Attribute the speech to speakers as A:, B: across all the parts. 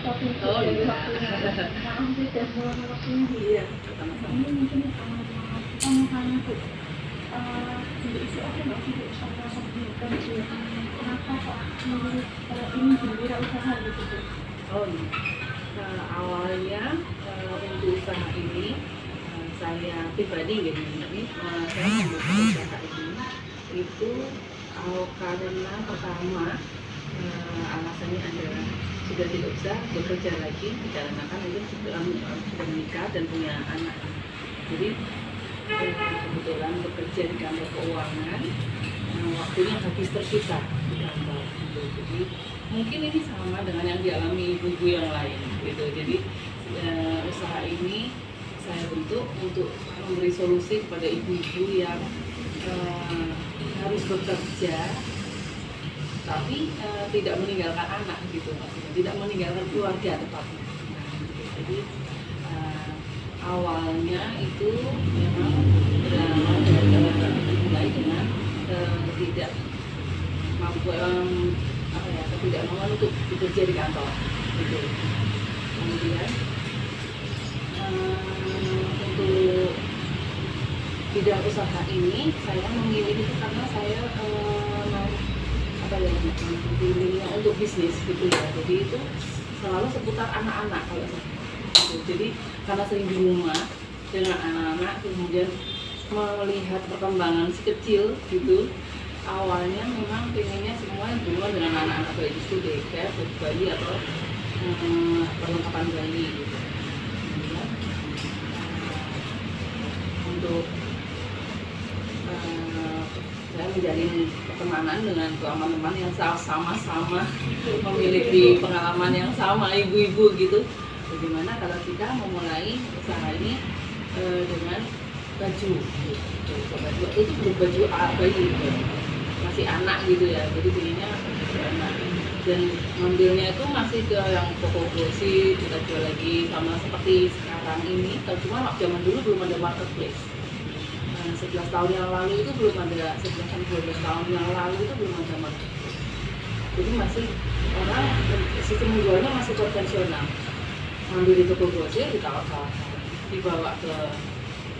A: Oh iya. Iya, sama-sama.
B: Ini mungkin kita mau tanya Bu, untuk isu apa nggak sih Bu soal kerja? Kenapa kok memilih ini berwirausaha gitu Bu?
A: Oh iya. Awalnya untuk usaha ini saya pribadi gitu ini saya membuka usaha ini itu karena pertama alasannya adalah sudah tidak bisa bekerja lagi dikarenakan itu sudah menikah dan punya anak. Jadi kebetulan bekerja di kantor keuangan, waktunya habis tersita di kantor gitu. Jadi mungkin ini sama dengan yang dialami ibu-ibu yang lain gitu. Jadi usaha ini saya bentuk untuk memberi solusi kepada ibu-ibu yang harus bekerja tapi tidak meninggalkan anak gitu, maksudnya tidak meninggalkan keluarga tepatnya. Nah, gitu. Jadi awalnya itu memang berawal dimulai dengan tidak mampu ketidakmampuan untuk bekerja di kantor gitu. Kemudian untuk bidang usaha ini saya memilih itu karena saya pilihnya untuk bisnis gitu ya. Jadi itu selalu seputar anak-anak kalau saya gitu. Jadi karena sering di rumah dengan anak-anak, kemudian melihat perkembangan si kecil gitu, awalnya memang pengennya semua yang berhubungan dengan anak-anak, baik itu daycare, bayi atau perlengkapan bayi gitu. Kemudian untuk saya menjalin pertemanan dengan teman-teman yang sama-sama memiliki pengalaman yang sama, ibu-ibu gitu. Bagaimana kalau kita memulai usaha ini dengan baju gitu. Baju itu belum baju bayi gitu, masih anak gitu ya. Jadi pilihnya anak dan ngambilnya itu masih ke yang toko grocery, kita jual lagi sama seperti sekarang ini. Cuma zaman dulu belum ada marketplace. 11 tahun yang lalu itu belum ada, 11-12 tahun yang lalu itu belum ada marketplace. Jadi masih orang sistem menjualnya masih konvensional, ambil di toko grosir, ditawar-tawar, dibawa ke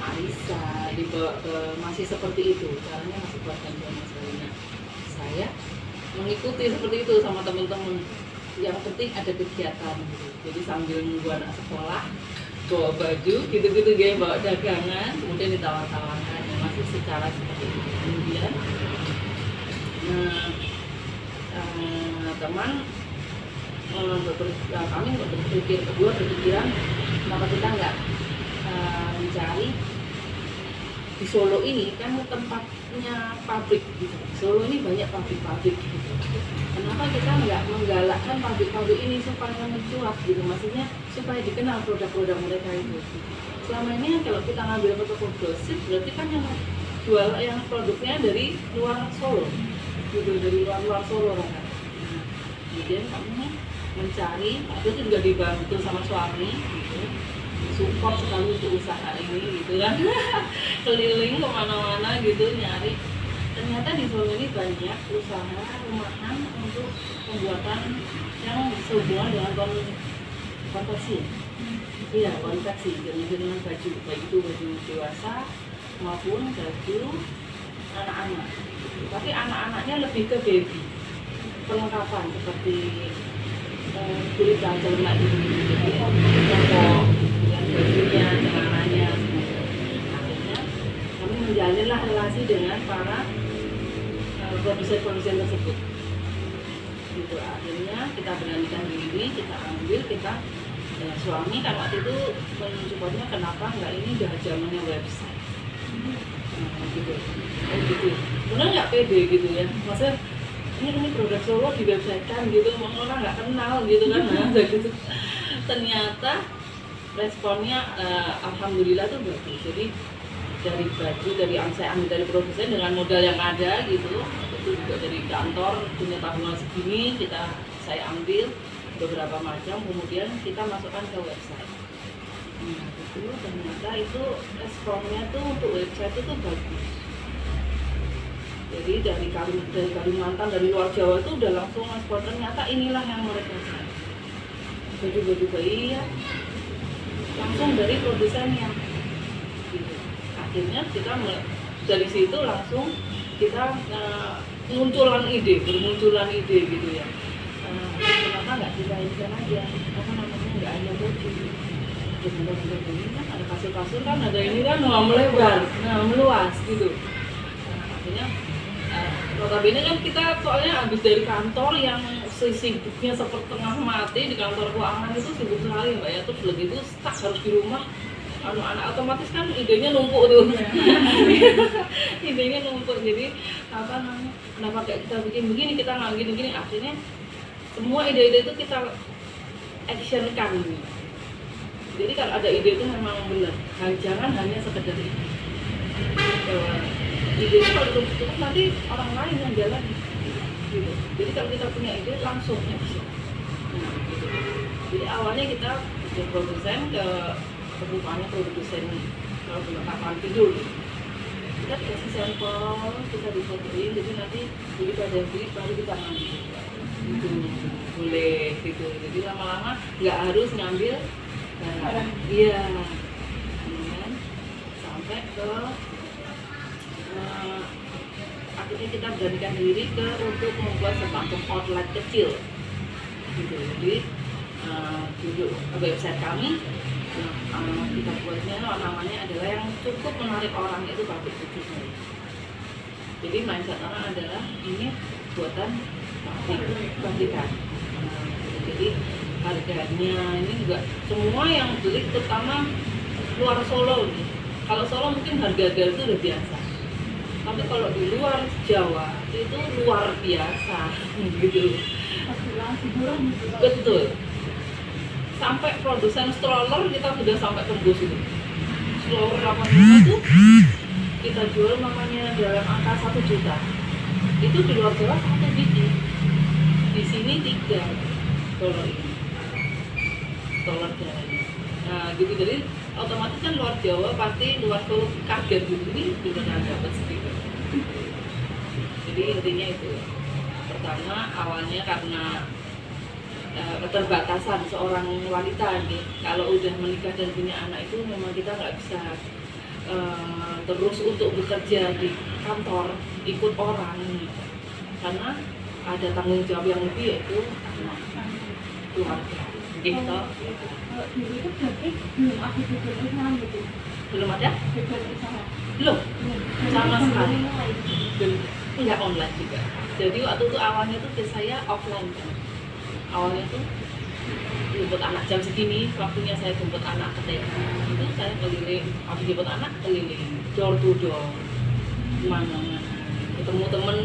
A: Arisa, dibawa ke, masih seperti itu, caranya masih konvensional sekali. Nah, saya mengikuti seperti itu sama teman-teman. Yang penting ada kegiatan gitu. Jadi sambil nunggu anak sekolah, bawa baju gitu-gitu, dia bawa dagangan, kemudian ditawar-tawarkan, masih secara seperti itu. Kemudian teman kami berpikiran kenapa kita nggak mencari di Solo ini kan tempatnya pabrik gitu. Solo ini banyak pabrik-pabrik gitu. Kenapa kita nggak menggalakkan pabrik-pabrik ini supaya mencuat gitu, maksudnya supaya dikenal produk-produk mereka itu. Selama ini kalau kita ngambil ke toko grosir berarti kan yang jual yang produknya dari luar Solo gitu, dari luar Solo kan. Kemudian kami mencari, itu juga dibantu sama suami gitu, support sekali untuk usaha ini gitu kan. Keliling kemana-mana gitu nyari. Ternyata di Solo ini banyak usaha rumahan untuk pembuatan yang sehubungan dengan konveksi. Iya, konveksi dengan baju, baik itu baju dewasa maupun baju anak-anak. Tapi anak-anaknya lebih ke baby, perlengkapan seperti kulit celana gitu, jadi pokok dengan bajunya, celananya. Akhirnya kami menjalinlah relasi dengan para produsen-produsen tersebut. Gitu, akhirnya kita beranikan diri, kita ambil, suami kan waktu itu mensupportnya, kenapa enggak, ini udah zamannya website. Gitu. Gitu. Benar nggak pede gitu ya, maksudnya ini produk Solo di website kan gitu, orang nggak kenal gitu kan. Nah, gitu. Ternyata responnya alhamdulillah tuh bagus. Jadi dari baju, dari yang saya ambil dari produsen dengan modal yang ada gitu, itu juga dari kantor punya tabungan segini, saya ambil beberapa macam, kemudian kita masukkan ke website. Nah, itu ternyata itu responnya tuh untuk website itu bagus. Jadi dari Kalimantan, dari luar Jawa itu udah langsung respon, ternyata inilah yang mereka cari. baju bayi ya langsung dari produsennya gitu. Akhirnya kita dari situ langsung kita bermunculan ide gitu ya. Kenapa nggak kita inikan aja, apa namanya, nggak hanya baju, bener-bener ini kan ada kasur kan, ada ini kan melebar, meluas gitu. Akhirnya notabene kan kita soalnya habis dari kantor yang sibuknya sepertengah mati di kantor keuangan itu sibuk sekali Mbak ya, terus begitu stuck harus di rumah, anak otomatis kan idenya numpuk tuh. Idenya numpuk, jadi apa namanya, kenapa kayak kita bikin begini, kita nggak gini, akhirnya semua ide-ide itu kita actionkan. Jadi kalau ada ide itu memang benar, jangan hanya sekedar ide. Ide itu kalau cukup nanti orang lain yang jalan gitu. Jadi kalau kita punya ide langsung action. Gitu. Jadi awalnya kita ke produsen, kebutuhannya produsen kalau kapan tidur kita dikasih sampel, kita difotoin, jadi nanti jadi pada beli baru kita ngambil gitu, boleh gitu. Jadi lama-lama nggak harus ngambil barang, iya kan? Sampai ke akhirnya kita beranikan diri untuk membuat semacam outlet kecil gitu. Jadi duduk website kami, kita buatnya namanya adalah yang cukup menarik orang, itu pabrik tujuh hari. Jadi mindset orang adalah ini buatan pabrikan. Jadi harganya ini juga semua yang beli, terutama luar Solo nih. Kalau Solo mungkin harga itu udah biasa, tapi kalau di luar Jawa itu luar biasa gitu. Betul. Sampai produsen stroller kita sudah sampai tembus itu. Stroller 8 itu kita jual namanya dalam angka 1 juta. Itu di luar Jawa 1 biji. Di sini 3 stroller ini. Stroller jalan. Nah, gitu, jadi otomatis kan luar Jawa pasti luar Solo kaget gitu, ini beneran dapat segitu. Jadi intinya itu. Pertama awalnya karena keterbatasan seorang wanita nih, kalau udah menikah dan punya anak itu memang kita nggak bisa terus untuk bekerja di kantor ikut orang karena ada tanggung jawab yang lebih, yaitu anak keluarga gitu.
B: Dulu itu berarti belum ada bebel usaha gitu?
A: Belum ada?
B: Bebel usaha?
A: Belum, sama sekali. Enggak online juga. Jadi waktu itu awalnya tuh saya offline kan. Awalnya tuh jemput anak jam segini, waktunya saya jemput anak ke TK, itu saya keliling, habis jemput anak keliling, door to door, mana-mana, ketemu temen,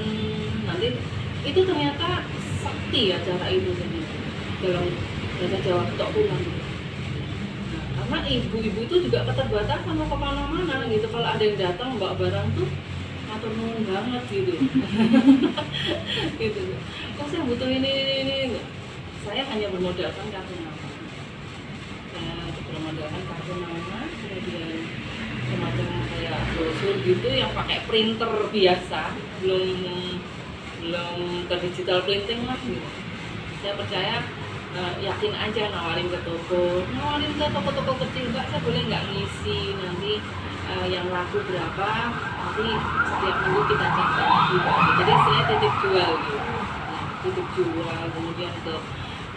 A: nanti itu ternyata sakti ya cara itu ternyata dalam bahasa Jawa ketok pulang gitu. Nah, karena ibu-ibu itu juga keterbatasan mau kemana-mana gitu, kalau ada yang datang bawa barang tuh matur nuwun banget gitu. Gitu. Kok saya butuh ini. Saya hanya bermodalkan kartu nama. Bermodalkan kartu nama, kemudian semacam kayak brosur gitu yang pakai printer biasa, belum ke digital printing lah gitu. Saya percaya, yakin aja nawarin ke toko kecil, Mbak, saya boleh nggak ngisi nanti yang laku berapa, nanti setiap minggu kita catat gitu. Jadi saya titip jual gitu. Titip jual, kemudian ke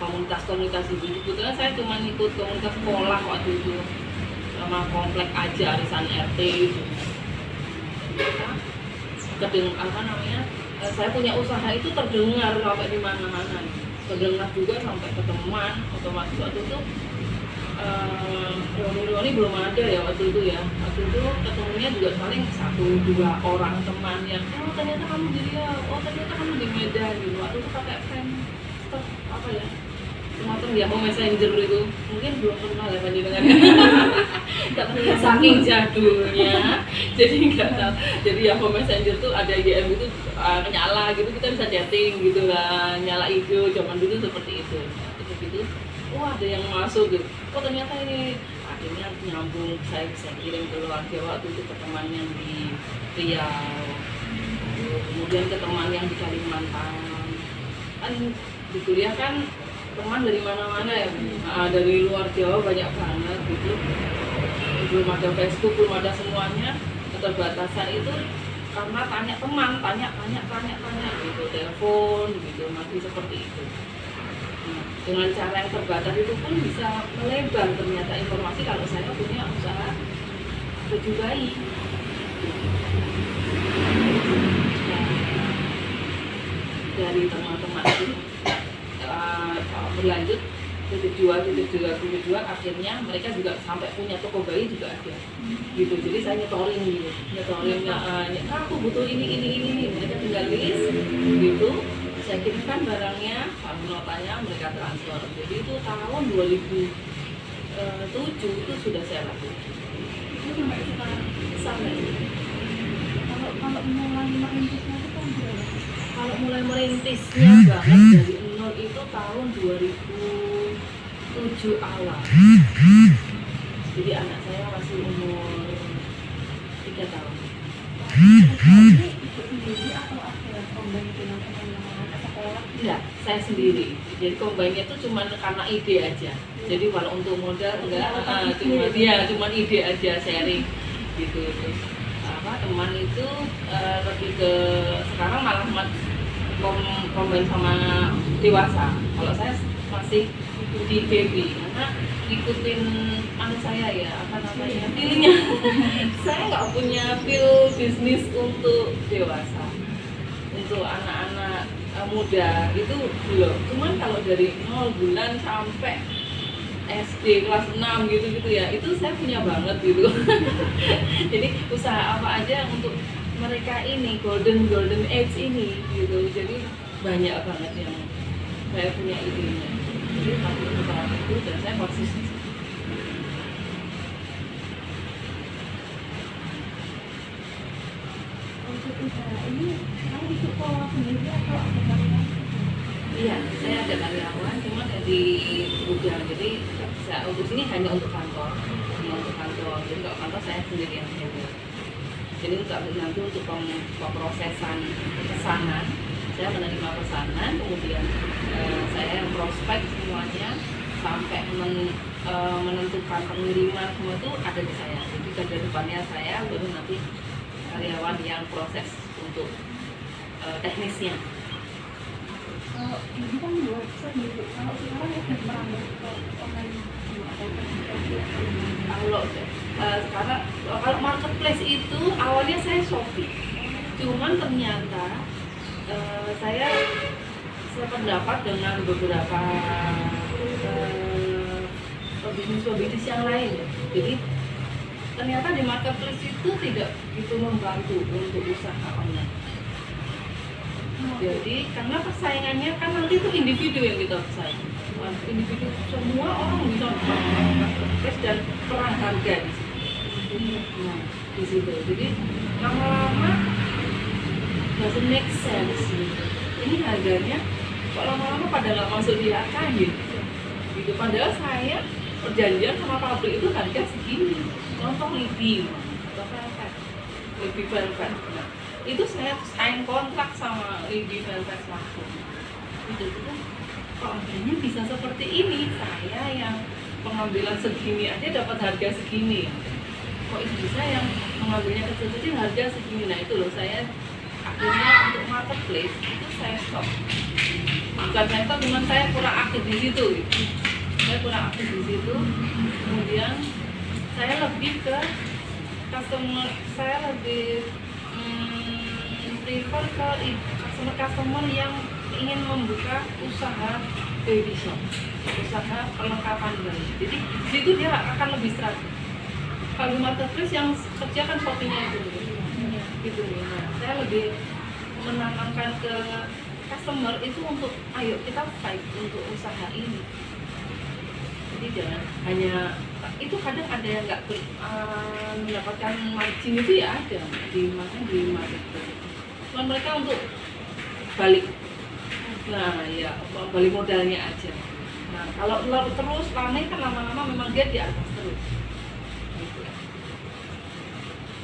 A: komunitas ibu. Kebetulan saya cuma ikut komunitas sekolah waktu itu, sama komplek aja arisan RT gitu. Saya punya usaha itu terdengar sampai di mana-mana, terdengar juga sampai ke teman. Otomatis waktu itu reuni belum ada ya waktu itu ya. Waktu itu ketemunya juga paling 1-2 orang teman yang ternyata kamu di Riau, ternyata kamu di Medan gitu. Waktu itu pakai Friendster apa ya, semacam Yahoo Messenger itu, mungkin belum pernah ya panjenengan. Saking jadulnya, jadi nggak tahu. Jadi Yahoo Messenger tuh ada IM itu nyala gitu, kita bisa chatting gitu lah, nyala hijau, zaman dulu seperti itu. Terus gitu, ada yang masuk gitu. Ternyata ini, akhirnya nyambung, saya bisa kirim ke luar Jawa waktu itu ke teman yang di Riau, kemudian ke teman yang di Kalimantan. Kan di kuliah kan teman dari mana-mana ya, dari luar Jawa banyak banget gitu. Belum ada Facebook, belum ada semuanya. Keterbatasan itu karena tanya teman, tanya gitu, telepon gitu, masih seperti itu. Nah, dengan cara yang terbatas itu pun bisa melebar ternyata informasi kalau saya punya usaha baju bayi. Dari teman-teman itu berlanjut titip jual, akhirnya mereka juga sampai punya toko bayi juga ada gitu. Jadi saya nyetorin gitu, aku butuh ini, mereka tinggal list gitu, saya kirimkan barangnya, notanya mereka transfer. Jadi itu tahun 2007 itu sudah saya lakukan.
B: Itu sampai sekarang.
A: Sampai
B: Kalau mulai merintisnya itu kan berapa?
A: kalau mulai merintisnya banget dari nol itu tahun 2007 awal. Jadi anak saya masih umur 3 tahun.
B: Ini ikut sendiri atau ada combine dengan teman-teman ke sekolah?
A: Enggak, saya sendiri. Jadi combine itu cuma karena ide aja. Jadi kalau untuk modal enggak, cuma ide aja, sharing gitu. Terus teman itu lebih ke sekarang malah combine sama dewasa. Kalau saya masih di baby karena ngikutin saya ya, feelnya. Saya nggak punya feel bisnis untuk dewasa, untuk anak-anak muda itu belum. Cuman kalau dari 0 bulan sampai SD kelas 6 gitu ya, itu saya punya banget gitu. Jadi usaha apa aja untuk mereka ini golden age ini gitu. Jadi banyak banget yang saya punya idenya. Jadi tahun itu dan saya konsisten.
B: Untuk usaha ini sekarang itu pola sendiri atau ada karyawan?
A: Iya, saya ada karyawan, cuma di gudang. Jadi untuk sini hanya untuk kantor, Jadi kalau kantor saya sendiri yang jaga. Jadi nanti untuk pemrosesan pesanan, saya menerima pesanan, kemudian saya yang prospek semuanya sampai menentukan pengiriman semua itu ada di saya. Jadi kerja depannya saya, baru nanti karyawan yang proses untuk teknisnya.
B: Kalau ini kan website gitu, kalau sekarang udah merambah ke online atau
A: sekarang kalau marketplace itu awalnya saya Shopee, cuman ternyata saya sependapat dengan beberapa bisnis yang lain. Jadi ternyata di marketplace itu tidak begitu membantu untuk usaha online. Jadi karena persaingannya kan nanti itu individu yang kita bersaing. Individu semua orang bisa marketplace dan perang harga di situ. Nah, di situ. Jadi lama-lama doesn't make sense gitu. Ini harganya kok lama-lama pada nggak masuk di akal gitu. Padahal saya perjanjian sama pabrik itu harga segini. Contoh Libby atau Velvet. Nah, itu saya sign kontrak sama Libby Velvet langsung. Itu kan kok harganya bisa seperti ini? Saya yang pengambilan segini aja dapat harga segini. Kok bisa yang mengambilnya kecil-kecil harga segini? Nah itu loh, saya akhirnya untuk marketplace itu saya stop. Bukan saya stop, cuma saya kurang aktif di situ. Gitu. Saya kurang aktif di situ. Kemudian saya lebih ke customer, saya lebih prefer ke customer yang ingin membuka usaha baby shop, usaha perlengkapan bayi. Jadi di situ dia akan lebih strategis. Kalau marketplace yang kerja kan Shopee-nya itu, gitu. Nah, saya lebih menanamkan ke customer itu untuk ayo kita fight untuk usaha ini. Jadi jangan hanya itu, kadang ada yang nggak mendapatkan margin itu ya ada di marketplace. Cuman mereka untuk balik, balik modalnya aja. Nah kalau terus ramai kan lama-lama memang dia di atas terus. Gitu.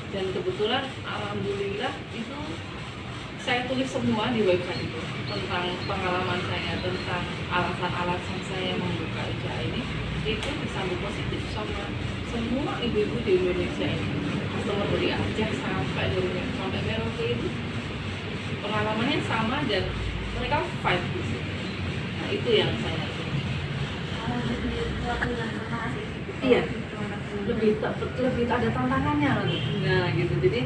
A: Dan kebetulan alhamdulillah itu saya tulis semua di website itu tentang pengalaman saya, tentang alasan-alasan saya membuka usaha ini, itu disambut positif sama semua ibu-ibu di Indonesia ini. Customer dari Aceh sampai Merauke itu pengalamannya sama dan mereka fight di situ. Nah itu yang saya iya lebih ada tantangannya gitu. Nah gitu jadi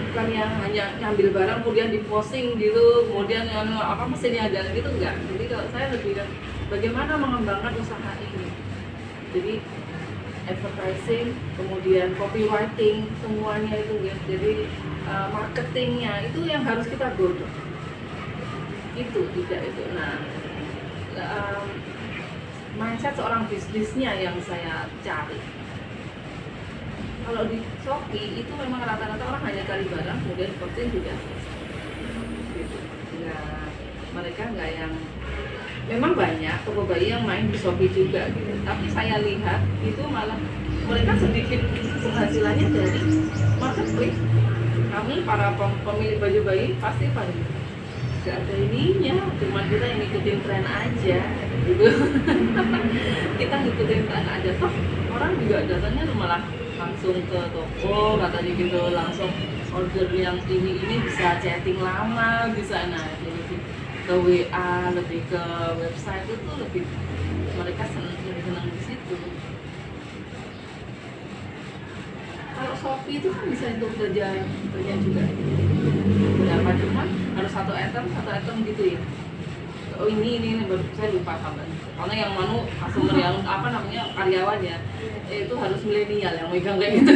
A: bukan yang hanya ngambil barang kemudian diposting gitu, kemudian apa mesinnya ada gitu, enggak. Jadi kalau saya lebih bagaimana mengembangkan usaha ini, jadi advertising, kemudian copywriting, semuanya itu ya. Jadi marketingnya itu yang harus kita godok, itu tidak itu. Nah mindset seorang bisnisnya yang saya cari. Kalau di Shopee itu memang rata-rata orang hanya cari barang kemudian posting sudah selesai. Gitu. Nggak, mereka nggak yang memang banyak toko bayi yang main di Shopee juga gitu. Tapi saya lihat itu malah mereka sedikit penghasilannya dari marketplace. Kami para pemilik baju bayi pasti paling nggak ada ininya, cuma kita yang ngikutin tren aja gitu. Kita ngikutin tren aja, toh orang juga datanya malah langsung ke toko katanya gitu, langsung order yang ini bisa chatting lama, bisa lebih ke WA, lebih ke website itu lebih mereka senang di situ. Kalau Shopee itu kan bisa untuk belanja juga berapa, cuman harus satu item gitu ya. Oh ini baru saya lupa kabar. Karena yang customer yang karyawan ya, itu harus milenial yang megang kayak gitu.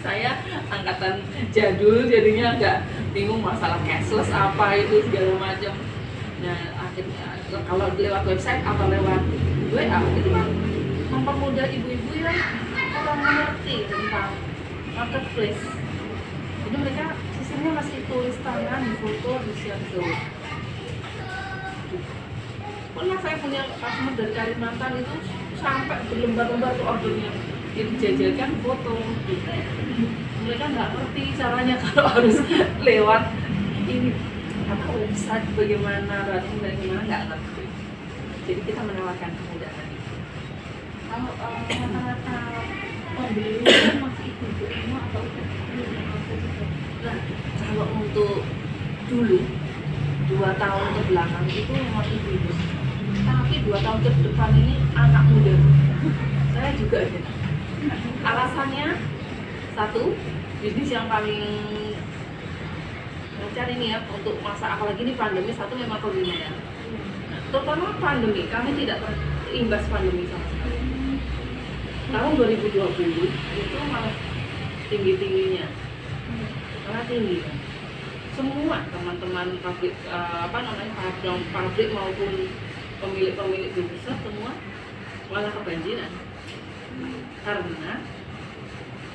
A: Saya angkatan jadul jadinya agak bingung masalah cashless apa itu segala macam. Nah akhirnya kalau lewat website atau lewat WA itu kan mempermudah ibu-ibu yang kurang mengerti tentang marketplace. Jadi mereka sistemnya masih tulis tangan, di foto, di share tuh. Pernah saya punya customer dari Kalimantan itu sampai berlembar-lembar tuh ordernya, jadi dijajarkan foto. Mereka nggak ngerti caranya kalau harus lewat ini website bagaimana, rating bagaimana, nggak ngerti. Jadi kita menawarkan kemudahan.
B: Kalau rata-rata pembeli masih ibu-ibu semua atau
A: nah kalau untuk dulu 2 tahun ke belakang itu memang ibu-ibu, tapi 2 tahun ke depan ini anak muda. Saya juga ada. Alasannya satu, bisnis yang paling cari ini ya untuk masa apalagi ini pandemi, satu memang kuliner. Nah, terutama pandemi, kami tidak terimbas pandemi sama sekali. Tahun 2020 itu malah tinggi-tingginya, malah tinggi kan. Semua teman-teman pabrik pabrik maupun pemilik-pemilik besar semua malah kebanjiran. Karena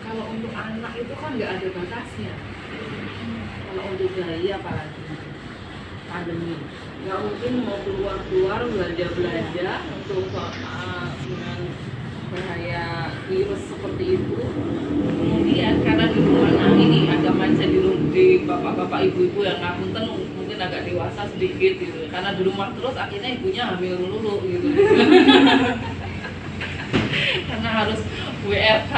A: kalau untuk anak itu kan nggak ada batasnya. Kalau untuk bayi apalagi pandemi, nggak mungkin mau keluar belanja untuk dengan bahaya virus seperti itu. Kemudian karena di rumah ini ada mindset di bapak-bapak ibu-ibu yang ngapunten mungkin agak dewasa sedikit gitu, karena di rumah terus akhirnya ibunya hamil dulu gitu. Karena harus WFH,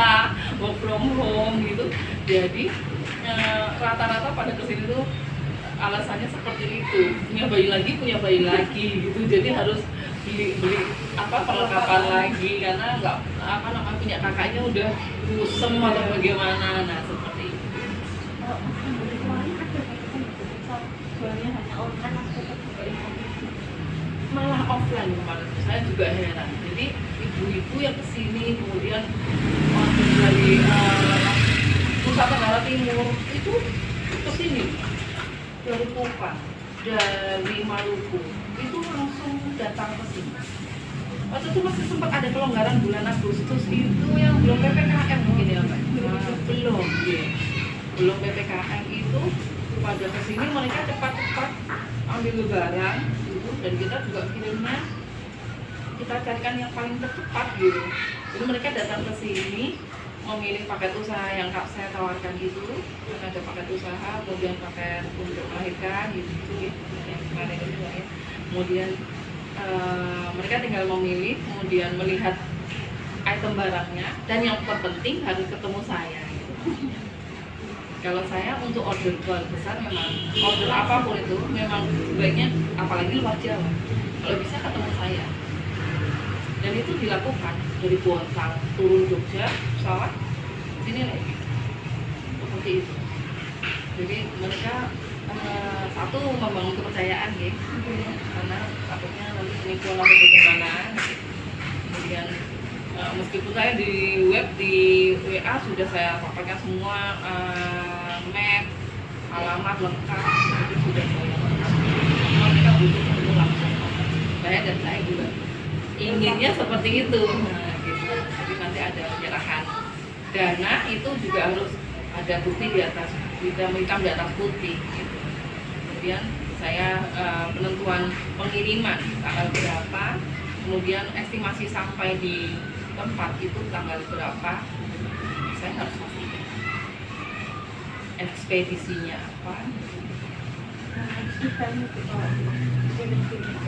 A: work from home gitu, jadi rata-rata pada kesini tuh alasannya seperti itu, punya bayi lagi gitu, jadi harus beli perlengkapan lagi karena nggak punya kakaknya udah kusem atau bagaimana. Nah seperti itu. Malah offline kemarin saya juga heran. Jadi ibu-ibu yang kesini kemudian dari Nusa Tenggara Timur itu kesini dari Kupang, dari Maluku itu langsung datang ke sini. Waktu itu masih sempat ada kelonggaran bulan Agustus itu yang belum PPKM mungkin ya Pak? Belum PPKM itu pada kesini mereka cepat-cepat ambil lebaran gitu, dan kita juga kirimnya kita carikan yang paling cepat gitu. Jadi mereka datang ke sini memilih paket usaha yang saya tawarkan itu, kan ada paket usaha, kemudian paket untuk melahirkan gitu, yang kemarin itu ya. Kemudian mereka tinggal memilih, kemudian melihat item barangnya, dan yang terpenting harus ketemu saya gitu. Kalau saya untuk order besar memang order apapun itu memang sebaiknya, apalagi luar Jawa, kalau bisa ketemu saya. Dan itu dilakukan dari Bontang turun Jogja pesawat sini lagi seperti itu. Jadi mereka satu membangun kepercayaan ya, karena takutnya nanti penipuan atau bagaimana. Kemudian meskipun saya di web, di WA sudah saya paparkan semua map, alamat lengkap, itu sudah saya lengkap. Mereka butuh ketemu langsung saya, dan saya juga inginnya seperti itu. Nah, gitu. Jadi nanti ada penyerahan dana, itu juga harus ada bukti di atas, hitam di atas putih gitu. Kemudian saya penentuan pengiriman tanggal berapa, kemudian estimasi sampai di tempat itu tanggal berapa, saya harus pastikan ekspedisinya apa.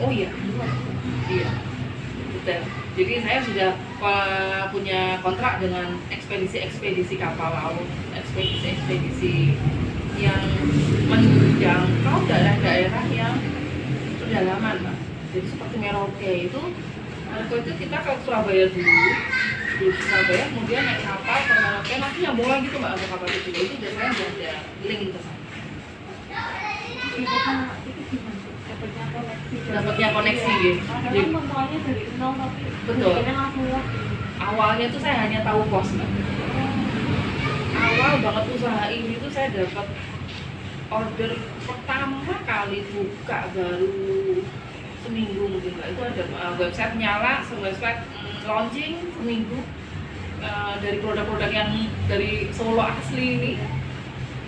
A: Oh iya, iya. Betul. Jadi saya sudah punya kontrak dengan ekspedisi kapal laut, ekspedisi yang menjangkau daerah-daerah yang pedalaman, Pak. Jadi seperti Merauke itu kita ke Surabaya dulu, di Surabaya kemudian naik kapal ke Merauke, nanti nyambung lagi tuh Mbak ke kapal kecil itu, dan saya sudah ada link ke sana. Dapatnya koneksi gitu. Jadi
B: kontrolnya dari nol, tapi
A: betul.
B: langsung lagi.
A: Awalnya tuh saya hanya tahu pos, Mbak. Awal banget usaha ini tuh saya dapat order pertama kali buka baru seminggu mungkin Mbak. Itu ada website nyala, website launching seminggu dari produk-produk yang dari Solo asli ini,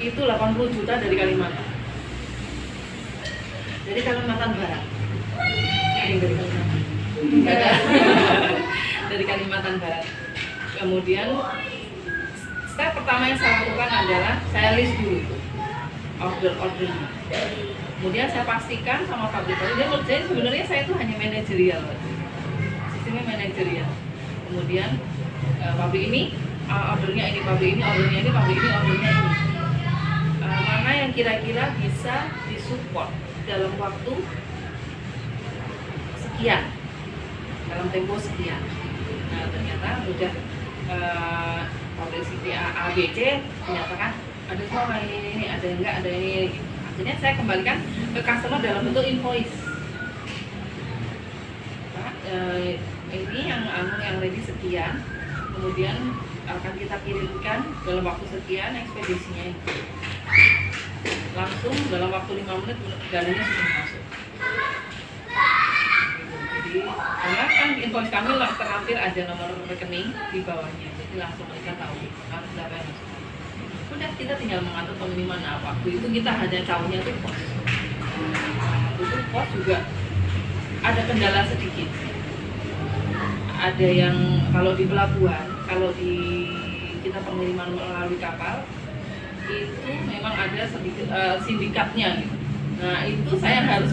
A: itu 80 juta dari Kalimantan. Dari Kalimantan Barat. Dari Kalimantan. Dari Kalimantan Barat. Kemudian step pertama yang saya lakukan adalah saya list dulu itu order-ordernya. Kemudian saya pastikan sama pabrikan. Jadi sebenarnya saya itu hanya manajerial, sistemnya manajerial. Kemudian pabrik ini ordernya ini, pabrik ini ordernya ini, pabrik ini ordernya ini. Mana yang kira-kira bisa disupport dalam waktu sekian, dalam tempo sekian. Nah ternyata udah pabrik A, B, C menyatakan ada semua ini, ada enggak, ada ini. Akhirnya saya kembalikan ke customer dalam bentuk invoice. Nah, ini yang ready sekian, kemudian akan kita kirimkan dalam waktu sekian ekspedisinya itu. Langsung dalam waktu 5 menit dananya sudah masuk. Jadi karena kan invoice kami terlampir ada nomor rekening di bawahnya, jadi langsung mereka tahu berapa yang masuk. Udah kita tinggal mengatur pengiriman. Nah, waktu itu kita hanya tahunya tuh pos. Waktu itu pos juga ada kendala sedikit. Ada yang kalau di pelabuhan, kalau di kita pengiriman melalui kapal itu memang ada sedikit sindikatnya gitu. Nah itu saya harus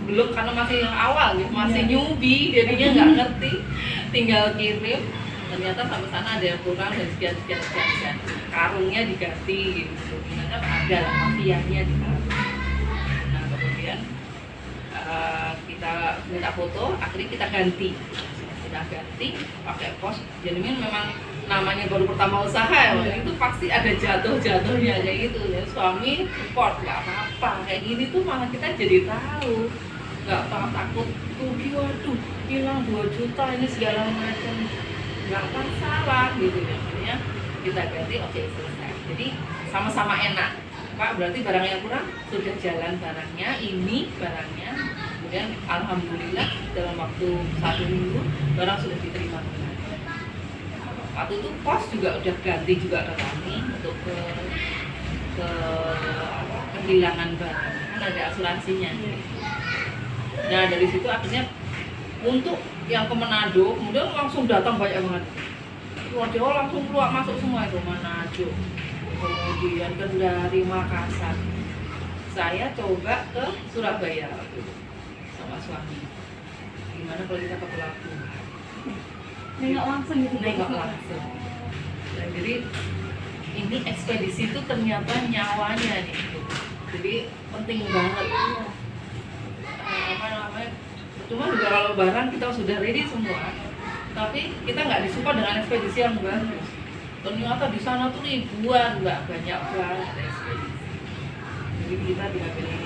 A: belum, karena masih yang awal gitu, masih newbie, jadinya nggak ngerti, tinggal kirim. Ternyata sampai sana ada yang kurang dan sekian. Karungnya diganti gitu, ternyata ada lah mafianya di sana. Nah kemudian kita minta foto, akhirnya kita ganti pakai pos. Jadi memang namanya baru pertama usaha ya, itu pasti ada jatuhnya kayak gitu ya. Suami support, nggak apa-apa kayak gini tuh, malah kita jadi tahu, nggak takut rugi, waduh hilang 2 juta ini segala macam, nggak masalah gitu ya. Akhirnya kita ganti, oke selesai. Jadi sama-sama enak Pak, berarti barang yang kurang sudah jalan barangnya, ini barangnya. Kemudian alhamdulillah dalam waktu 1 minggu barang sudah diterima. Waktu itu pos juga udah ganti juga ke kami untuk ke kehilangan barang, kan ada asuransinya. Nah dari situ akhirnya untuk yang ke Manado kemudian langsung datang banyak banget. Purworejo langsung keluar masuk semua itu, Manado, kemudian Kendari, Makassar. Saya coba ke Surabaya sama suami. Gimana kalau kita ke pelabuhan?
B: Nengok langsung gitu.
A: Nengok langsung. Nah, jadi ini ekspedisi itu ternyata nyawanya nih. Jadi penting banget. Apa namanya? Cuma juga kalau barang kita sudah ready semua, tapi kita nggak disupport dengan ekspedisi yang bagus. Ternyata di sana tuh ribuan, nggak banyak banget ekspedisi. Jadi kita tidak pilih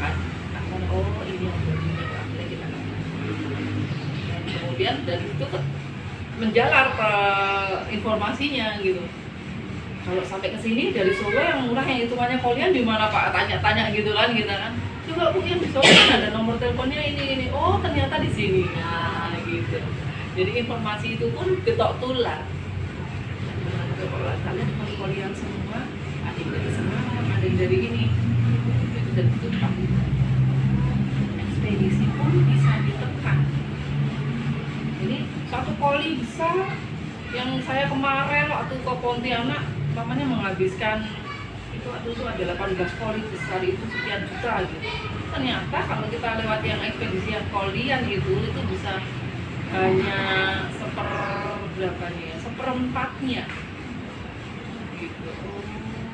A: kan, oh ini yang begini, akhirnya kita dan kemudian dari itu menjalar ke informasinya gitu. Kalau sampai ke sini dari Solo yang murah yang hitungannya kalian di mana Pak, tanya-tanya gitu kan kita kan. Coba Bu yang di Solo kan ada nomor teleponnya ini. Oh ternyata di sini. Nah gitu. Jadi informasi itu pun getok tular. Kalian kalian semua ada yang dari Semarang, ada yang dari ini. Dan itu ekspedisi pun bisa ditekan. Jadi satu koli bisa yang saya kemarin waktu ke Pontianak namanya menghabiskan itu ada 18 koli besar itu sekian juta gitu. Ternyata kalau kita lewat yang ekspedisi yang kolian itu bisa hanya seperempatnya gitu.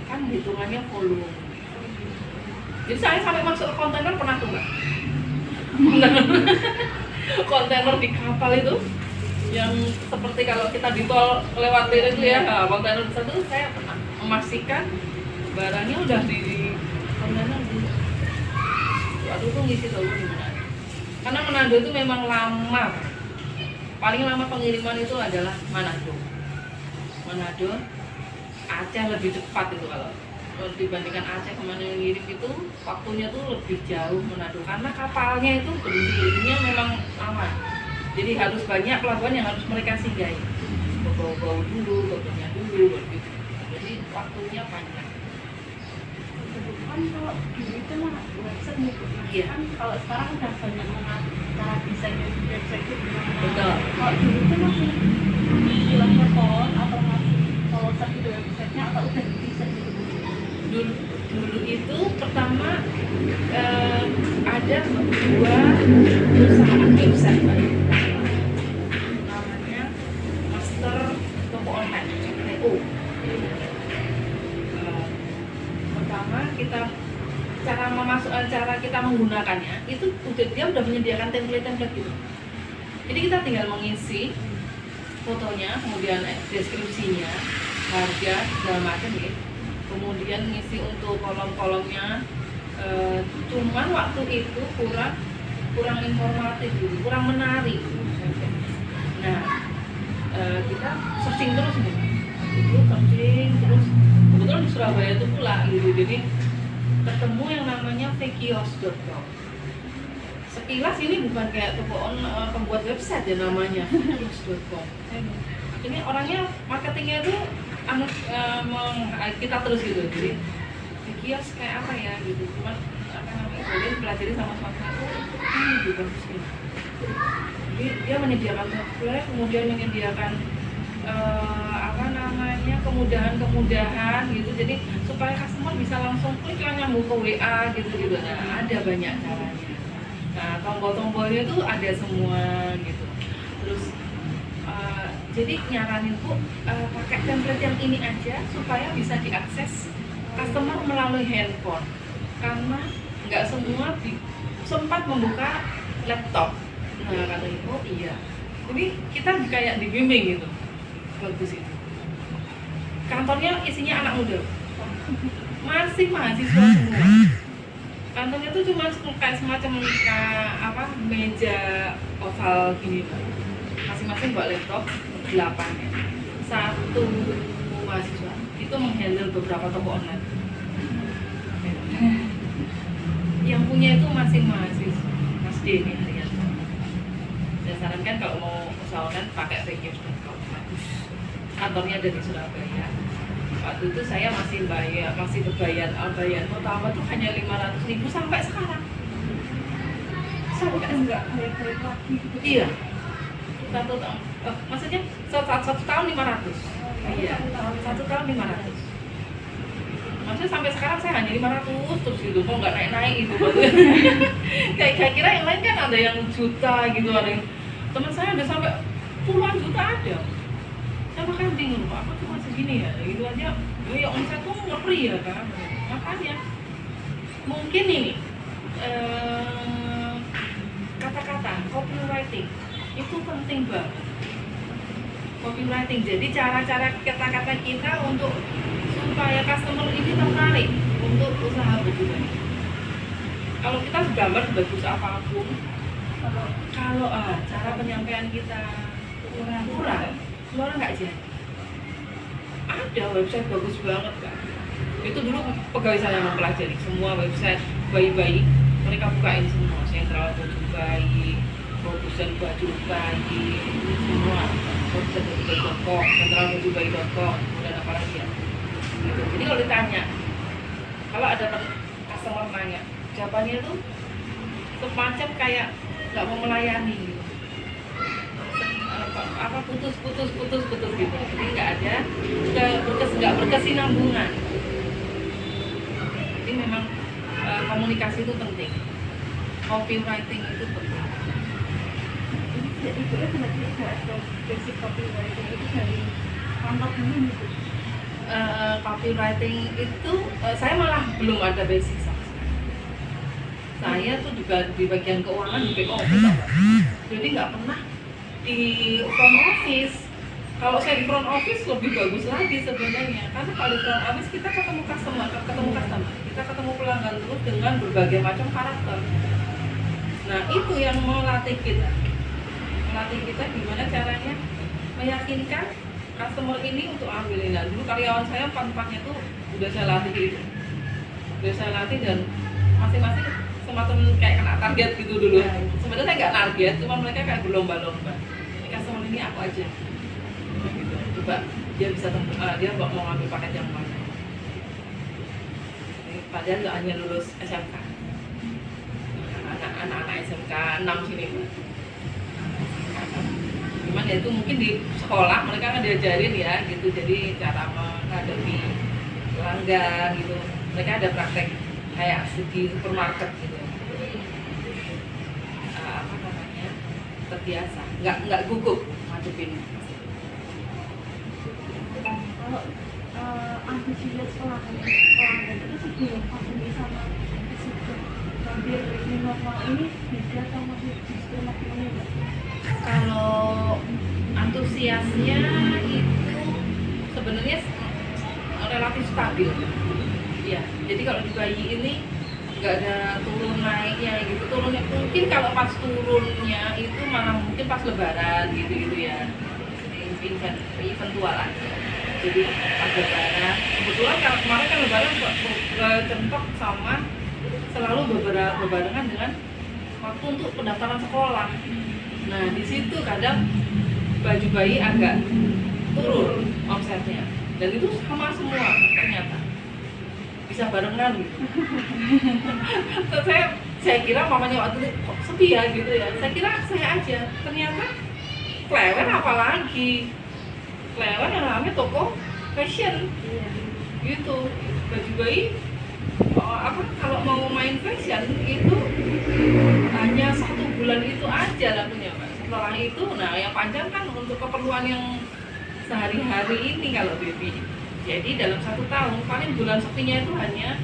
A: Kan hitungannya volume. Jadi saya sampai masuk ke kontainer pernah tuh nggak? Kontainer di kapal itu yang seperti kalau kita di tol lewatin itu ya, kontainer satu saya pernah memastikan barangnya udah di kontainer dulu. Waktu itu ngisi tahu di Manado. Karena Manado itu memang lama. Paling lama pengiriman itu adalah Manado. Manado, Aceh lebih cepat itu kalau dibandingkan Aceh kemana yang ngirim itu waktunya tuh lebih jauh Manado karena kapalnya itu berhenti-berhentinya memang lama. Jadi harus banyak pelabuhan yang harus mereka singgahi. Bau-bau dulu, baunya dulu, begitu. Jadi waktunya panjang.
B: Kan kalau dulu itu mah website nih,
A: Iya.
B: kan kalau sekarang udah banyak mengatur cara desainnya di website itu gimana?
A: Betul.
B: Kalau dulu itu masih bilang telepon atau masih kalau search di websitenya atau udah desain gitu?
A: Dulu itu pertama ada dua perusahaan website namanya Master Toko Online MTO. Pertama cara kita menggunakannya itu dia udah menyediakan template gitu. Jadi kita tinggal mengisi fotonya, kemudian deskripsinya, harga segala macam ya. Kemudian ngisi untuk kolom-kolomnya, cuman waktu itu kurang informatif gitu, kurang menarik. Nah, kita searching terus nih, kebetulan di Surabaya itu pula gitu, jadi ketemu yang namanya Vekios.com. Sekilas ini bukan kayak toko pembuat website ya namanya Vekios.com. Ini orangnya marketingnya itu kita terus gitu, jadi kios kayak apa ya gitu, cuman apa namanya kemudian pelajari sama itu juga bagus gitu. Jadi dia menyediakan template, kemudian menyediakan kemudahan gitu, jadi supaya customer bisa langsung klik nyambung ke WA gitu. Nah ada banyak caranya. Nah tombol-tombolnya itu ada semua gitu. Terus jadi nyaranin Bu pakai template yang ini aja supaya bisa diakses customer melalui handphone, karena nggak semua sempat membuka laptop. Nah katanya oh iya, jadi kita kayak dibimbing gitu. Bagus itu. Kantornya isinya anak muda, masih mahasiswa semua. Kantornya tuh cuma kayak semacam meja oval gini, masing-masing buat laptop 8 ya. Satu mahasiswa itu menghandle beberapa toko online. Yang punya itu masih mahasiswa, Mas Denny Haryanto. Saya sarankan kalau mau usahakan pakai Vekios.com. Kantornya ada di Surabaya. Waktu itu saya masih berbayar pertama tuh hanya 500.000 sampai sekarang.
B: Sampai enggak kayak lagi gitu.
A: Iya. Maksudnya satu tahun 500. Iya, satu tahun 500. Maksudnya sampai sekarang saya hanya 500 terus gitu, kok nggak naik-naik gitu. Kayak kira yang lain kan ada yang juta gitu, ada yang teman saya ada sampai puluhan juta ada. Saya makanya bingung, Pak, apa cuma segini ya? Gitu aja, ya omset tuh ngeri ya kan. Makanya mungkin ini kata-kata copywriting itu penting banget. Copywriting, jadi cara-cara kata-kata kita untuk supaya customer ini tertarik untuk usaha baju bayi. Kalau kita gambar bagus apapun, kalau cara penyampaian kita kurang, orang nggak jadi. Ada website bagus banget kan? Itu dulu pegawai saya mempelajari semua website bayi-bayi, mereka bukain semua, sentral baju bayi, produsen baju bayi, semua produsen baju bayi.com, sentral baju bayi.com, dan apa lagi ya gitu. Jadi kalau ditanya, kalau ada customer nanya, jawabannya itu semacam kayak nggak mau melayani gitu. Apa putus gitu, jadi nggak ada, nggak berkesinambungan. Jadi memang komunikasi itu penting, copywriting itu penting.
B: Jadi ibu sebenarnya nggak ada basic copywriting itu dari kantor dulu gitu.
A: Copywriting itu saya malah belum ada basic sama sekali. Saya tuh juga di bagian keuangan di back office, jadi nggak pernah di front office. Kalau saya di front office lebih bagus lagi sebenarnya, karena kalau di front office kita ketemu customer, kita ketemu pelanggan terus dengan berbagai macam karakter. Nah itu yang melatih kita gimana caranya meyakinkan customer ini untuk ambilin. Nah, dulu karyawan saya 4-4-nya tuh udah saya latih gitu, dan masing-masing semacam kayak kena target gitu dulu. Sebenarnya saya nggak target, cuma mereka kayak berlomba-lomba. Ini customer ini aku aja, gitu. Coba dia bisa dia mau ngambil paket yang mana. Padahal nggak hanya lulus SMK, anak-anak SMK 6 sini. Cuman ya itu mungkin di sekolah mereka kan diajarin ya gitu, jadi cara menghadapi pelanggan gitu. Mereka ada praktek kayak di supermarket gitu, apa namanya, terbiasa, nggak gugup ngadepin.
B: Kalau antusias pelanggan itu sebelum pandemi sama sebelum hampir normal ini beda atau masih justru makin meningkat?
A: Kalau antusiasnya itu sebenarnya relatif stabil ya. Jadi kalau di bayi ini nggak ada turun naiknya gitu. Turunnya mungkin kalau pas turunnya itu malah mungkin pas lebaran gitu ya, eventual aja. Jadi pas lebaran, kebetulan kalau kemarin kan lebaran kecentok sama selalu berbarengan dengan waktu untuk pendaftaran sekolah. Nah di situ kadang baju bayi agak turun omsetnya, dan itu sama semua ternyata bisa barengan gitu. saya kira mamanya waktu itu kok sepi ya gitu ya, saya kira saya aja, ternyata Klewer apalagi Klewer yang namanya toko fashion gitu. Baju bayi kalau mau main fashion itu hanya 1 bulan itu aja lakunya Pak. Setelah itu, nah yang panjang kan untuk keperluan yang sehari-hari ini kalau baby. Jadi dalam 1 tahun paling bulan sepinya itu hanya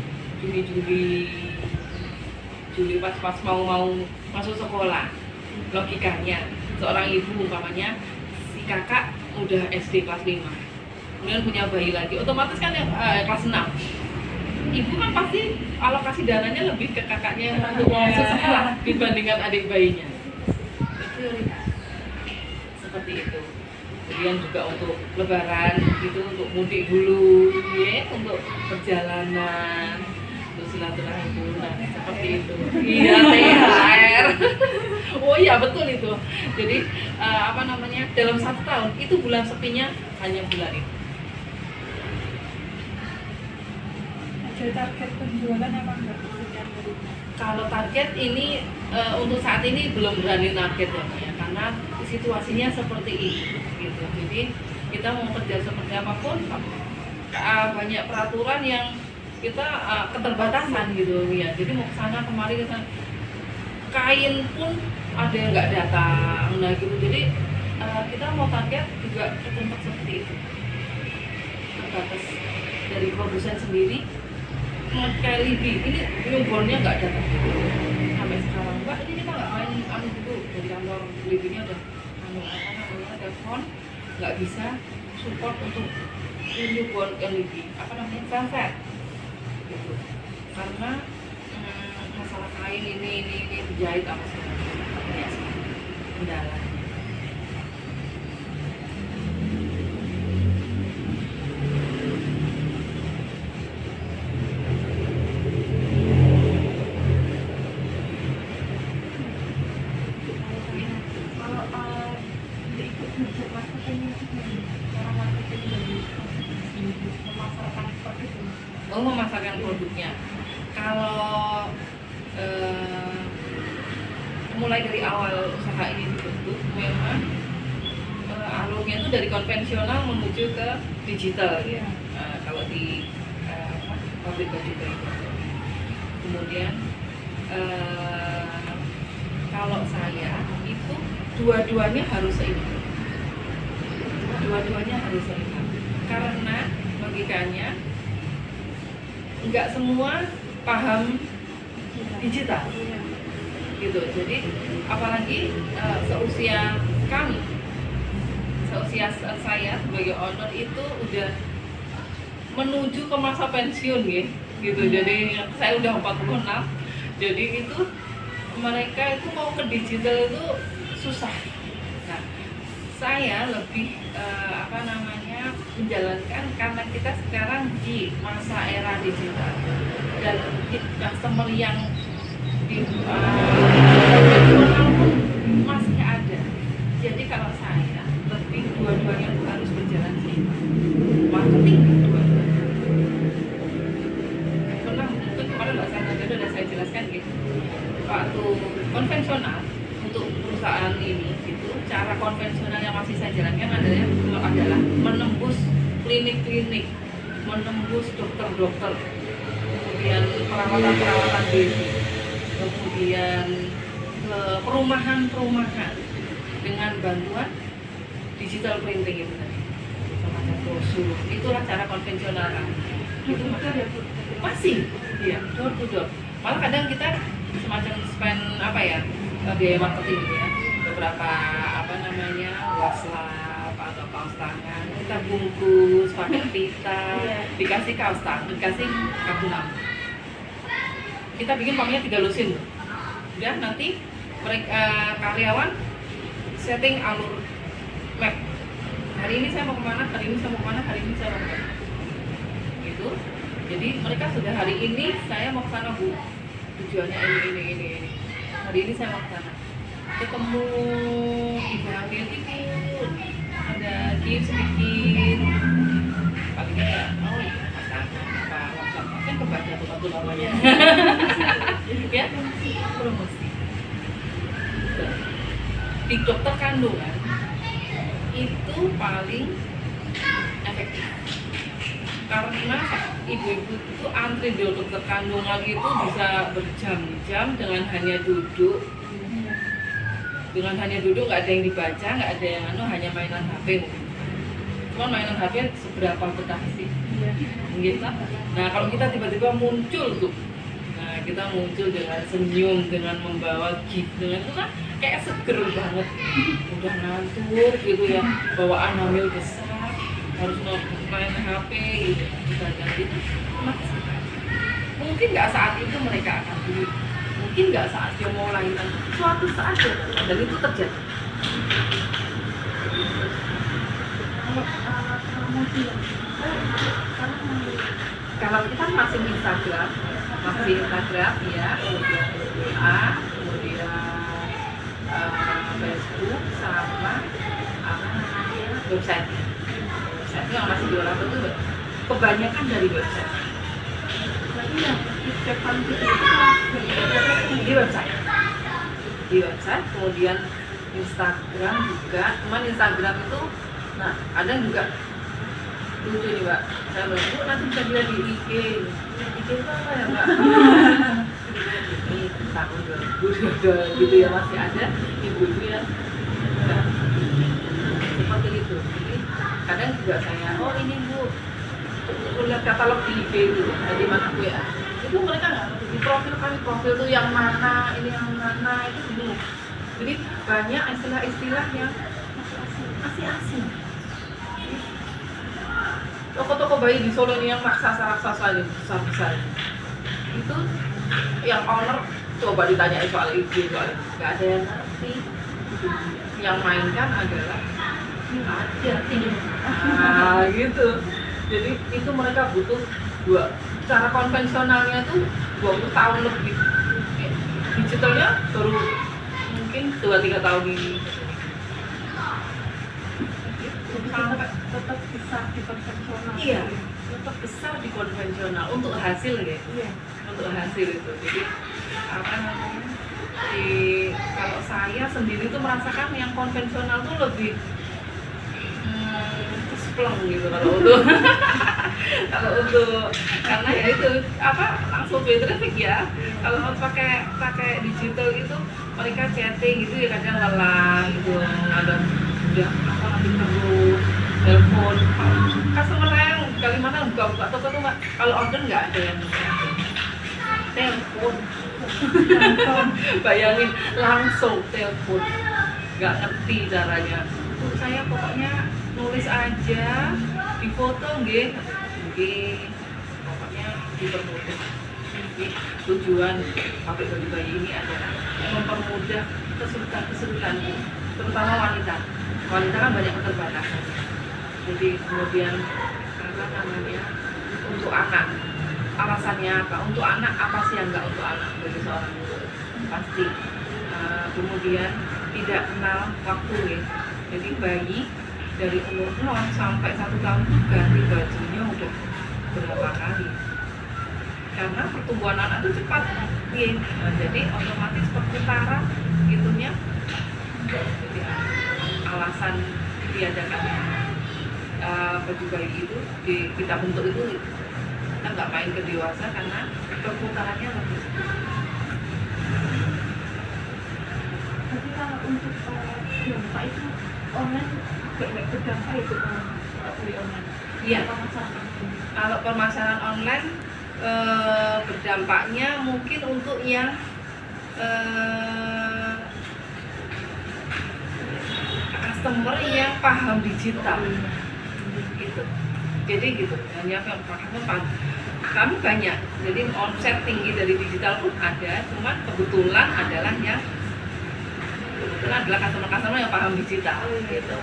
A: Juli pas mau masuk sekolah. Logikanya seorang ibu umpamanya si kakak udah SD kelas 5, kemudian punya bayi lagi, otomatis kan yang kelas 6. Ibu kan pasti alokasi dananya lebih ke kakaknya untuk masuk sekolah dibandingkan adik bayinya. Prioritas seperti itu. Kemudian juga untuk lebaran gitu, untuk mudik dulu ya, untuk perjalanan, untuk silaturahmi dulu, nah seperti itu. Iya, THR. Oh iya betul itu. Jadi apa namanya, dalam 1 tahun itu bulan sepinya hanya bulan itu.
B: Ada target penjualan apa enggak?
A: Kalau target ini untuk saat ini belum berani target ya, karena situasinya seperti ini gitu. Jadi kita mau kerja seperti apapun banyak peraturan yang kita keterbatasan gitu ya. Jadi mau kesana kemari kesana, kain pun ada yang nggak datang, nah gitu. Jadi kita mau target juga tertentu seperti itu, terbatas dari produsen sendiri. Kayak Libby ini newbornnya nggak datang sampai sekarang. Mbak, ini kita nggak main dulu dari kantor Libby-nya ada ada phone, nggak bisa support untuk newborn Libby velvet gitu, karena masalah kain ini dijahit apa sih banyak sekali kendala. Memasarkan produknya. Kalau mulai dari awal usaha ini dibentuk, memang alurnya itu dari konvensional menuju ke digital ya. Kalau di pabrik baju itu. Kemudian kalau saya itu dua-duanya harus seimbang. Dua-duanya harus seimbang. Karena logikanya nggak semua paham digital gitu. Jadi apalagi seusia kami, seusia saya sebagai owner itu udah menuju ke masa pensiun gitu. Jadi saya udah 46, jadi itu mereka itu mau ke digital itu susah. Nah, saya lebih menjalankan karena kita sekarang di masa era digital dan customer yang di konvensional pun masih ada. Jadi kalau saya lebih dua-duanya harus berjalan seimbang. Marketing dua-duanya. Mungkin kemarin Mbak Sandra sudah saya jelaskan gitu. Waktu konvensional untuk perusahaan ini gitu, cara konvensional yang masih saya jalankan adalah menembus klinik-klinik, menembus dokter-dokter, kemudian perawatan-perawatan baby, kemudian ke perumahan-perumahan dengan bantuan digital printing itu tadi, semacam brosur. Itulah cara konvensional kan. Itu masih, ya, door to door. Malah kadang kita semacam spend biaya marketing gitu ya, beberapa waslap atau kaos tangan kita bungkus pakai pita, dikasih kaos tangan, dikasih kartu nama, kita bikin pamnya 3 lusin tuh. Udah nanti mereka karyawan setting alur map, hari ini saya mau kemana, hari ini saya mau kemana, hari ini saya mau kemana gitu. Jadi mereka sudah hari ini saya mau ke sana Bu, tujuannya ini. Hari ini saya mau ke sana, ketemu ibu hamil itu ada gift sedikit, paling ya kan kebaca tuh namanya ya, promosi. Di dokter kandungan itu paling efektif karena ibu-ibu itu antri di dokter kandungan itu bisa berjam-jam dengan hanya duduk, nggak ada yang dibaca, nggak ada yang hanya mainan HP. Cuma mainan HP seberapa betah sih gitu. Nah kalau kita tiba-tiba muncul tuh, nah kita muncul dengan senyum, dengan membawa gift, dengan itu kan kayak seger banget. Udah ngantuk gitu ya, bawaan hamil besar, harus main HP gitu, misalnya gitu. Mungkin nggak saat itu mereka akan beli, mungkin nggak saat dia mau lahiran, suatu saat ya, dan itu terjadi. Kalau kita masih Instagram ya, kemudian WA, kemudian Facebook sama website yang masih jualan itu kebanyakan dari website. Di website, kemudian Instagram juga, cuman Instagram itu, nah ada juga lucu nih Mbak, saya bilang, Bu nanti bisa dilihat di IG. IG itu apa ya Mbak? Ini tahun 2022 gitu ya, masih ada ibu-ibu yang enggak seperti itu. Jadi kadang juga saya, oh ini Bu, lihat katalog di IG itu, di mana Bu ya? Itu mereka nggak ngerti di profil kami, profil itu yang mana, ini yang mana, itu bingung. Jadi banyak istilah-istilah yang masih asing. Toko-toko bayi di Solo ini yang raksasa-raksasa ini, besar-besar itu yang owner coba ditanya soal IG, soal nggak ada yang ngerti. Yang mainkan adalah aja gitu. Jadi itu mereka butuh cara konvensionalnya tuh 20 tahun lebih. Digitalnya baru mungkin 2-3 tahun ini. Sampai
B: tetap besar di konvensional.
A: Iya, tetap besar di konvensional untuk hasil ya.
B: Iya.
A: Untuk hasil itu. Jadi apa namanya? Kalau saya sendiri tuh merasakan yang konvensional tuh lebih plong gitu kalau untuk kalau untuk karena ya itu apa langsung pay traffic ya. Kalau mau pakai digital itu mereka chatting gitu ya kadang lelah gitu, ada udah apa nanti terus telepon. Customer saya yang di Kalimantan buka toko tuh Mbak, kalau order nggak ada yang telepon. Bayangin langsung telepon, nggak ngerti caranya. Saya pokoknya nulis aja, di foto nggih, pokoknya dipermudah. Tujuan pabrik baju bayi ini adalah mempermudah kesulitan, terutama wanita. Wanita kan banyak keterbatasan. Jadi kemudian apa namanya untuk anak, alasannya apa? Untuk anak apa sih yang nggak untuk anak bagi seorang ibu? Pasti. Kemudian tidak kenal waktu ya. Jadi bayi dari umur 0 sampai 1 tahun itu ganti bajunya udah berapa kali karena pertumbuhan anak itu cepat ya. Jadi otomatis perputaran gitunya. Jadi alasan diadakannya baju bayi itu kita bentuk itu kita nggak main ke dewasa karena perputarannya lebih cepat.
B: Jadi kalau untuk dampak itu online nggak berdampak itu kalau beli online.
A: Iya. Kalau pemasaran online berdampaknya mungkin untuk yang customer yang paham digital gitu. Jadi gitu. Hanya yang paham kami banyak. Jadi omset tinggi dari digital pun ada, cuman kebetulan adalah customer yang paham digital gitu.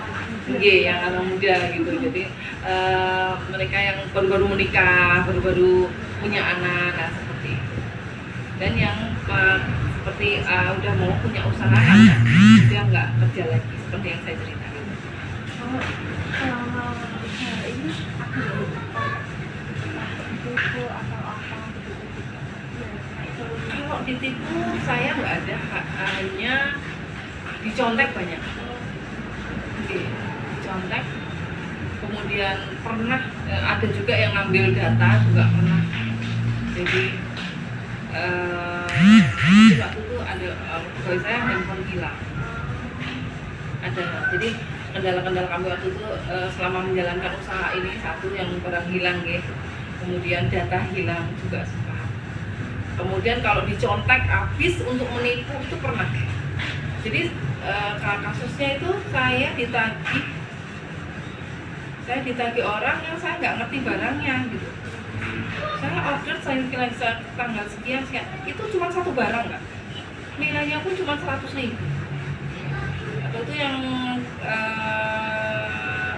A: Yang anak muda gitu. Jadi mereka yang baru-baru menikah, baru-baru punya anak, nah seperti itu. Dan yang seperti udah mau punya usaha, dia nggak kerja lagi seperti yang saya ceritakan.
B: Selama usaha ini aku ditipu atau apa gitu.
A: Kalau ditipu saya nggak ada, hanya dicontek banyak. Dicontek. Kemudian pernah ada juga yang ngambil data juga pernah. Jadi waktu itu ada pegawai saya handphone hilang. Ada. Jadi kendala-kendala kami waktu itu selama menjalankan usaha ini, satu yang barang hilang ya. Kemudian data hilang juga sempat. Kemudian kalau dicontek habis untuk menipu itu pernah. Jadi kasusnya itu saya ditagih orang yang saya nggak ngerti barangnya gitu. Saya order, saya kira tanggal sekian, itu cuma satu barang nggak, nilainya pun cuma 100.000. Atau itu yang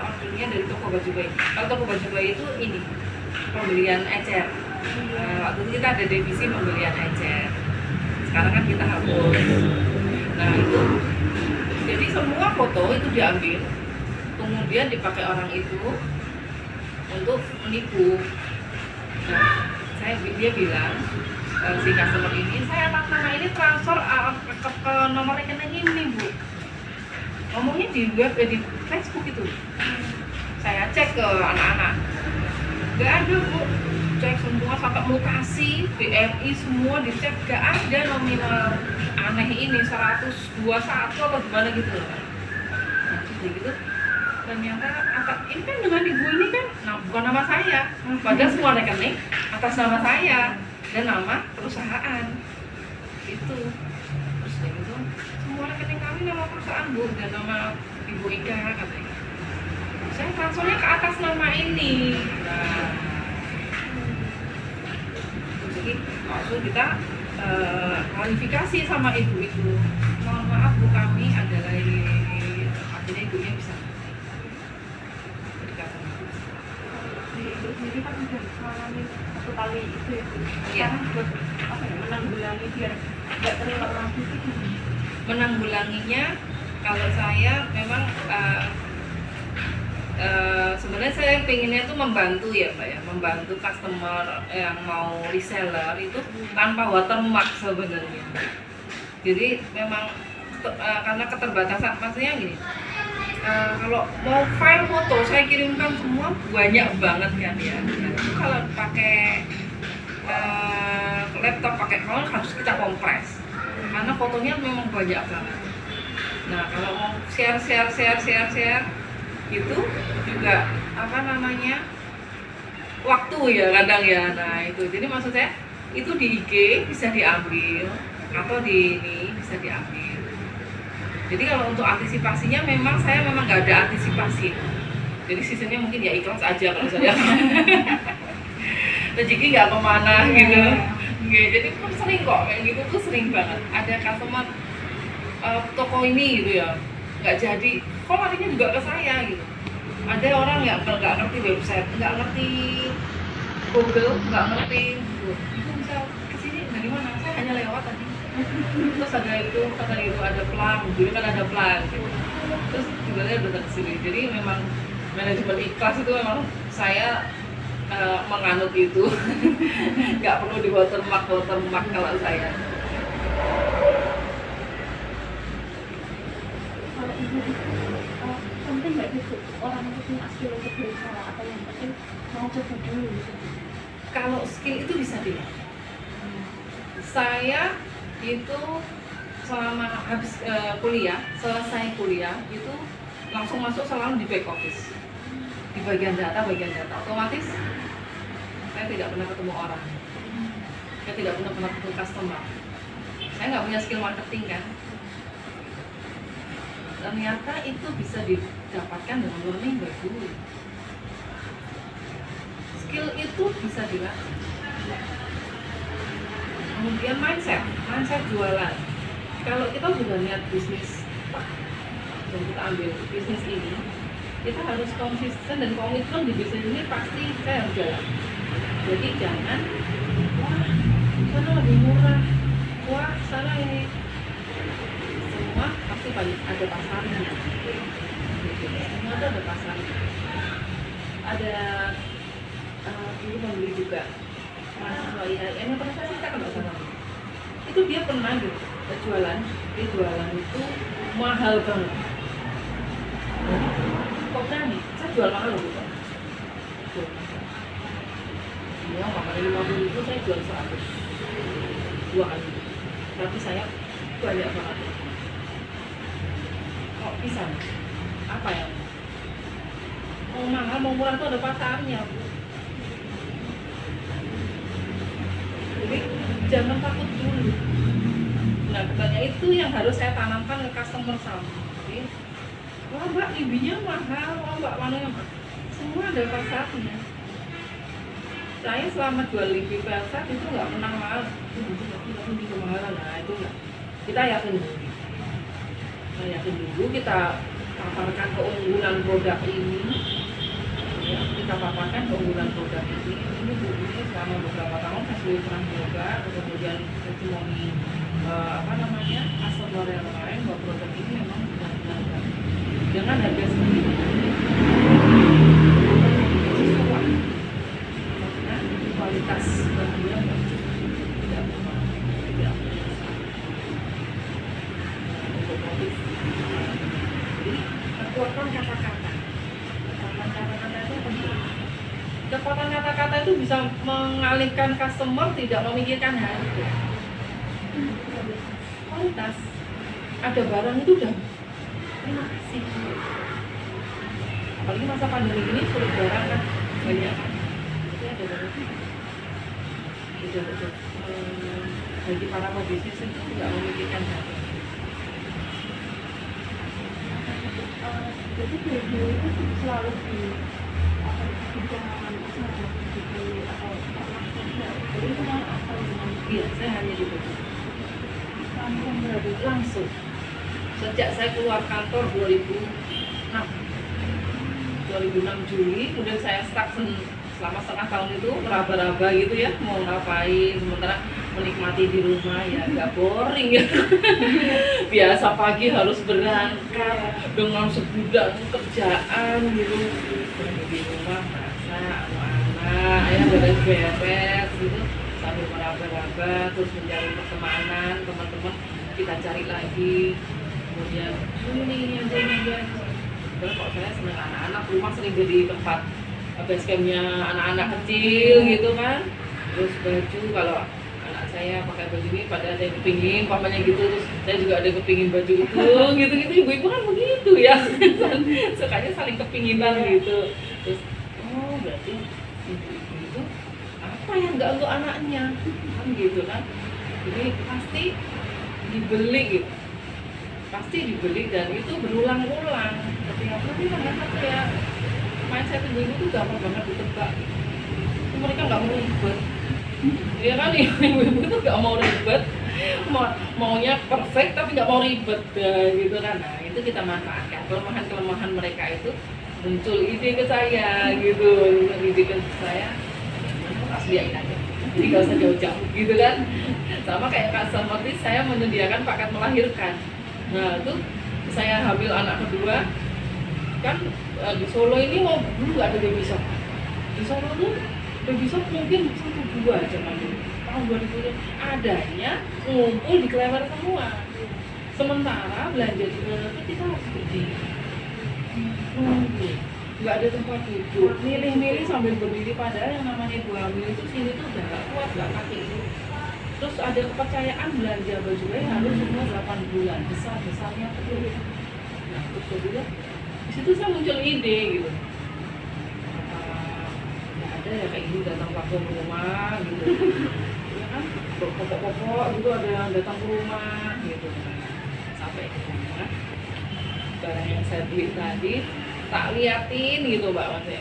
A: ordernya dari toko baju bayi. Kalau toko baju bayi itu ini pembelian ecer. Waktu itu kita ada divisi pembelian ecer. Sekarang kan kita hapus. Nah itu, jadi semua foto itu diambil, kemudian dipakai orang itu untuk menipu. Nah, dia bilang si customer ini, saya atas nama ini transfer ke nomor rekening ini Bu. ngomongnya di web, di Facebook itu. Saya cek ke anak-anak, nggak ada Bu, cek semua sampai mutasi, BMI semua dicek, nggak ada nominal aneh ini 121 atau gimana gitu loh. Nah, jadi gitu ternyata ini kan dengan ibu ini kan, nah bukan nama saya, padahal semua rekening atas nama saya dan nama perusahaan itu. Terus kayak gitu, semua rekening kami nama perusahaan Bu dan nama Ibu Ika katanya. Saya transfernya ke atas nama ini. Nah, jadi langsung kita klarifikasi sama ibu itu. Mohon maaf Bu, kami adalah akhirnya ibunya bisa
B: Jadi kan udah mengalami satu kali itu ya.
A: Iya.
B: Sekarang buat apa ya, menanggulangi biar nggak terulang lagi itu gimana?
A: Menanggulanginya, kalau saya memang sebenarnya saya pengennya tuh membantu ya Mbak ya, membantu customer yang mau reseller itu tanpa watermark sebenarnya. Jadi memang karena keterbatasan, maksudnya gini, kalau mau file foto saya kirimkan semua banyak banget kan ya. Nah, itu kalau pakai laptop, pakai phone harus kita kompres karena fotonya memang banyak banget. Nah, kalau mau share itu juga apa namanya, waktu ya kadang ya. Nah itu, jadi maksud saya itu di IG bisa diambil atau di ini bisa diambil. Jadi kalau untuk antisipasinya memang saya memang nggak ada antisipasi. Jadi sistemnya mungkin ya ikhlas aja kalau saya. Rezeki nggak kemana gitu. Jadi pun sering kok kayak gitu tuh, sering banget. Ada customer toko ini gitu ya, nggak jadi, kok larinya juga ke saya gitu. Ada orang yang nggak ngerti website, nggak ngerti Google, nggak ngerti itu bisa kesini dari mana? Saya hanya lewat tadi. Terus ada itu, kata itu ada pelang, dulu kan ada pelang gitu. Terus tiba-tiba datang ke sini. Jadi memang manajemen ikhlas itu memang saya menganut itu. Nggak perlu di watermark kalau saya.
B: Kalau ibu penting nggak gitu orang itu punya skill untuk berbicara, atau yang penting mau coba dulu gitu?
A: Kalau skill itu bisa dilihat. Saya itu selama habis selesai kuliah itu langsung masuk selalu di back office, di bagian data. Otomatis saya tidak pernah ketemu orang, saya tidak pernah ketemu customer, saya nggak punya skill marketing kan. Ternyata itu bisa didapatkan dengan learning by doing. Skill itu bisa dilatih. Kemudian mindset jualan. Kalau kita sudah niat bisnis dan kita ambil bisnis ini, kita harus konsisten dan komitmen di bisnis ini, pasti saya harus jalan. Jadi jangan, wah sana lebih murah, wah sana ini, semua pasti ada pasarnya. Semua itu ada pasarnya. Ada dulu membeli juga mahasiswa IAIN yang pernah saya ceritakan nggak salah, itu dia pernah gitu jualan itu mahal banget. Kok berani? Saya jual mahal loh gitu. Dia mahal 50.000, saya jual 100, 2 kali. Tapi saya banyak banget. Kok bisa? Apa ya? Mau mahal mau murah itu ada pasarnya. Jadi jangan takut dulu. Nah, katanya itu yang harus saya tanamkan ke customer sama. Jadi, wah mbak, ibinya mahal, wah mbak mana yang semua ada pasarnya. Saya selama jual libih velvet itu nggak pernah mahal. Ini kemahalan, nah itu nggak. Kita yakin dulu. Nah, yakin dulu, kita paparkan keunggulan produk ini. Ya, kita paparkan keunggulan produk ini. Ini selama beberapa tahun saya sudah pernah coba, kemudian testimoni customer yang lain bahwa produk ini memang benar-benar dengan harga seperti ini sesuai, karena kualitas bahannya tidak otomotif. Jadi kekuatan kata-kata itu bisa mengalihkan customer tidak memikirkan harga. Kualitas. Ada barang itu udah terima kasih. Apalagi masa pandemi ini sulit barang kan banyak kan. Jadi ada barang itu udah bagi para pebisnis itu nggak memikirkan harga.
B: Jadi video itu selalu di pengalaman usaha gitu atau jadi cuma asal dengan
A: Iya, saya hanya di situ.
B: langsung berarti
A: Langsung. Sejak saya keluar kantor 2006 Juli, kemudian saya stuck selama setengah tahun itu meraba-raba gitu ya, mau ngapain, sementara menikmati di rumah ya agak boring ya. Biasa pagi harus berangkat dengan segudang kerjaan gitu, di rumah masak anak-anak ya beres-beres gitu sambil meraba-raba, terus mencari pertemanan teman-teman, kita cari lagi, kemudian ini aja. Terus kok saya senang anak-anak, rumah sering jadi tempat base campnya anak-anak kecil gitu kan. Terus baju, kalau anak saya pakai baju ini pada ada yang kepingin pamannya gitu, terus saya juga ada kepingin baju itu gitu-gitu. Ibu-ibu kan begitu ya, sukanya saling kepinginan gitu. Terus oh berarti ibu-ibu itu apa yang nggak untuk anaknya kan gitu kan. Jadi pasti dibeli gitu, pasti dibeli, dan itu berulang-ulang. Setiap nanti ternyata kayak mindset ibu-ibu tuh gampang banget ditebak. Mereka nggak mau ribet, ya kan, ibu-ibu tuh nggak mau ribet, maunya perfect tapi nggak mau ribet gitu kan. Nah itu kita manfaatkan kelemahan-kelemahan mereka itu, muncul ide ke saya gitu, ide ke saya, sediain aja, jadi nggak usah jauh-jauh gitu kan. Sama kayak seperti saya menyediakan paket melahirkan. Nah itu saya hamil anak kedua kan, di Solo ini mau dulu nggak ada baby shop. Di Solo tuh baby shop mungkin 1-2 zaman dulu, tahun 2000 adanya ngumpul di Klewer semua. Sementara belanja di Klewer itu kita harus berdiri nunggu, nggak ada tempat duduk, milih-milih sambil berdiri, padahal yang namanya ibu hamil itu sini tuh udah nggak kuat, nggak kaki itu. Terus ada kepercayaan belanja baju harus semua 8 bulan, besar-besarnya tuh. Nah terus saya bilang, di situ saya muncul ide gitu. Nggak ada ya kayak gini datang langsung ke rumah gitu. Ya kan, pokok-pokok gitu ada yang datang ke rumah gitu. Sampai ke rumah, barang yang saya beli tadi tak liatin gitu Mbak Mas ya.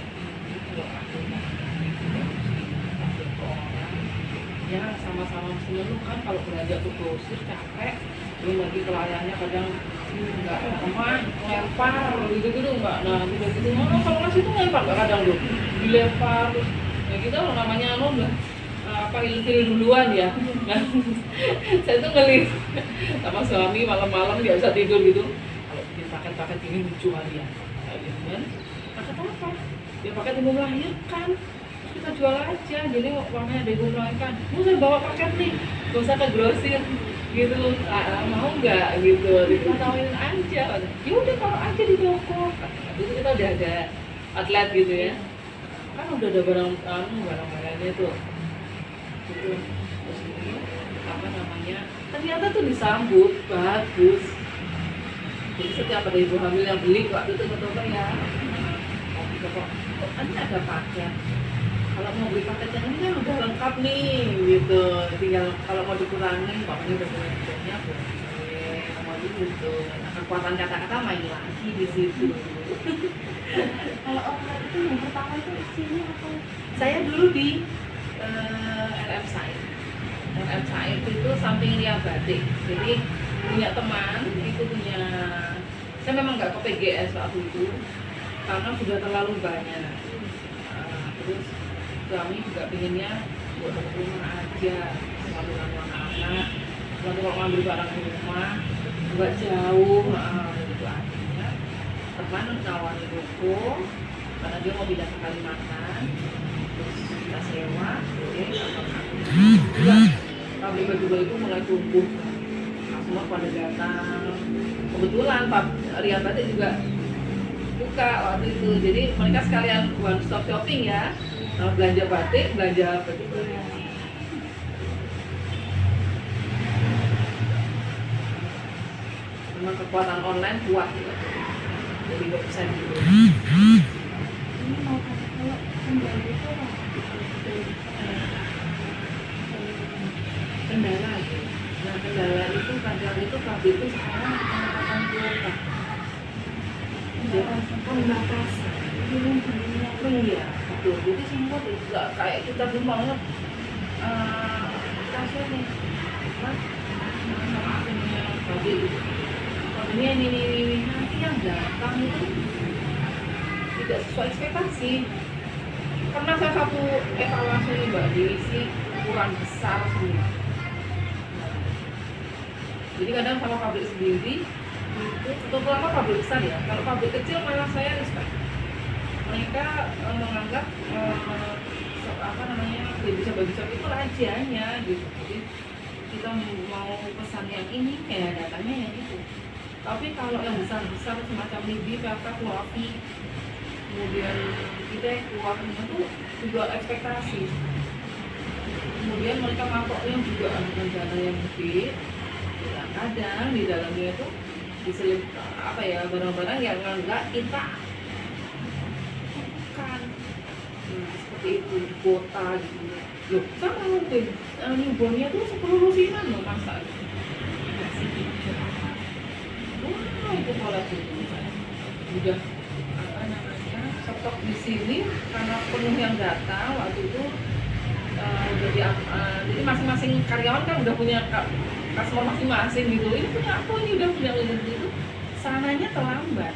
A: Ya sama-sama seneng kan, kalau belanja ke grosir capek, belum lagi pelayannya kadang nggak kemana, lempar gitu-gitu Mbak. Nah gitu-gitu, kalau ngasih itu lempar nggak kadang tuh, dilempar terus ya kita namanya udah apa ilfil duluan ya. Nah saya tuh ngelis sama suami malam-malam nggak bisa tidur gitu, kalau bikin paket-paket ini lucu kali ya gitu kan. Paket apa? Ya paket ibu melahirkan, kita jual aja, jadi uangnya ada ibu melahirkan, saya bawa paket nih, gak usah ke grosir gitu, mau nggak gitu, kita tawarin aja. Yaudah taruh aja di toko. Itu kita udah ada outlet gitu ya, kan udah ada barang-barangnya tuh gitu. Terus ini apa namanya, ternyata tuh disambut bagus. Jadi setiap ada ibu hamil yang beli waktu itu ke toko ya, kok nanti ada paket, kalau mau beli paket yang ini kan udah lengkap nih gitu, tinggal kalau mau dikurangin pokoknya udah punya boleh mau gitu. Nah, kekuatan kata-kata main lagi di situ.
B: kalau outlet itu yang pertama itu sini atau
A: Saya dulu di LM Said. LM Said itu samping Ria Batik. Jadi punya teman itu punya, saya memang nggak ke PGS waktu itu karena sudah terlalu banyak. Terus kami juga pinginnya buat rumah aja, selalu anak-anak, lalu kalau ngambil barang di rumah nggak jauh, gitu akhirnya teman nawarin ruko karena dia mau pindah ke Kalimantan, terus kita sewa, juga pabrik baju itu mulai tumbuh, semua pada datang. Kebetulan Pak Ria Batik juga buka waktu itu, jadi mereka sekalian one stop shopping ya. belanja batik, belanja apa juga. Memang kekuatan online kuat gitu. Jadi website gitu.
B: Ini mau tanya kalau kendala itu apa?
A: Kendala gitu. Nah kendala itu kadang itu pabrik itu sekarang pengetatan kuota. Pembatasan. Oh iya, betul. Jadi semua nggak kayak kita belum banget. Kasih nih, apa? Sama punya pabrik itu. Ini nanti yang datang itu tidak sesuai ekspektasi. Pernah saya satu evaluasi nih mbak, diisi ukuran besar semua. Jadi kadang sama pabrik sendiri itu terutama pabrik besar ya. Kalau pabrik kecil malah saya respect. Mereka menganggap apa namanya baby shop itu rajanya gitu. Jadi kita mau pesan yang ini ya datanya yang itu. Tapi kalau yang besar-besar semacam Libi, Kakak, Wafi, kemudian kita keluarnya itu juga ekspektasi. Kemudian mereka mangkoknya juga dengan dana yang gede. Kadang di dalamnya itu diselip apa ya barang-barang yang enggak kita bukan seperti itu kuota gitu. Loh, kan mungkin newbornnya tuh 10 lusinan loh masa gitu. Wah, itu pola gitu. Udah apa namanya stok di sini karena penuh yang datang waktu itu jadi masing-masing karyawan kan udah punya customer masing-masing gitu. Ini punya apa, ini udah punya gitu. Sananya terlambat.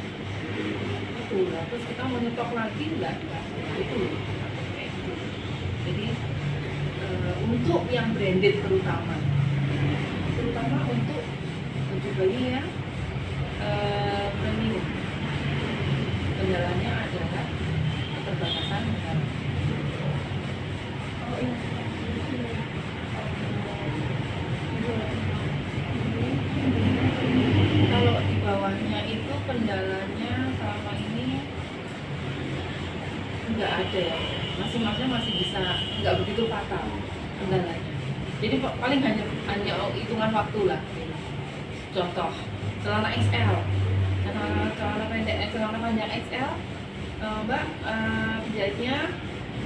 A: Itu lah, terus kita mau nyetok lagi enggak itu. Jadi untuk yang branded terutama untuk baju bayi yang premium. Kendalanya adalah keterbatasan negara.
B: Oh iya.
A: Kalau di bawahnya itu kendalanya selama ini nggak ada ya, masing-masing masih bisa, nggak begitu fatal kendalanya. Jadi paling hanya hitungan waktu lah. Contoh celana XL, celana panjang XL, mbak penjahitnya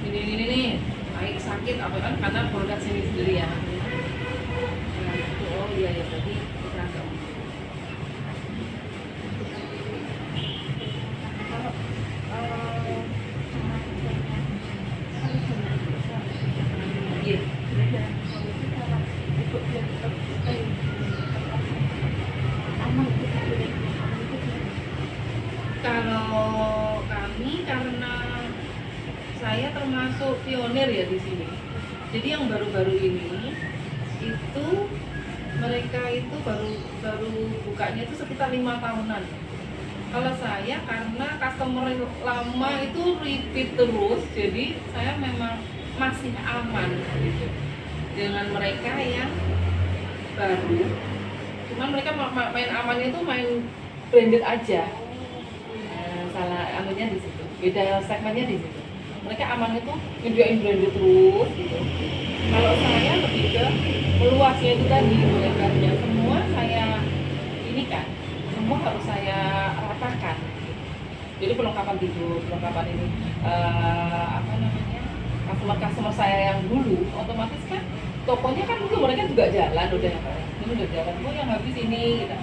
A: ini nih, baik sakit apa kan karena produk sendiri ya. Nah, itu oh iya ya berarti seragam. Iya. Kalau kami karena saya termasuk pionir ya di sini. Jadi yang baru-baru ini itu mereka itu baru bukanya itu sekitar 5 tahunan. Kalau saya karena customer lama itu repeat terus, jadi saya memang masih aman gitu dengan mereka yang baru. Cuman mereka main amannya itu main branded aja. Salah anunya di situ. Beda segmennya di situ. Mereka aman itu nyediain branded terus gitu. Kalau saya lebih ke meluasnya itu tadi, lebarnya semua saya ini kan, semua harus saya ratakan. Jadi perlengkapan tidur, perlengkapan ini apa namanya, customer saya yang dulu, otomatis kan tokonya kan dulu mereka juga jalan udah ini udah jalan, oh yang habis ini gitu,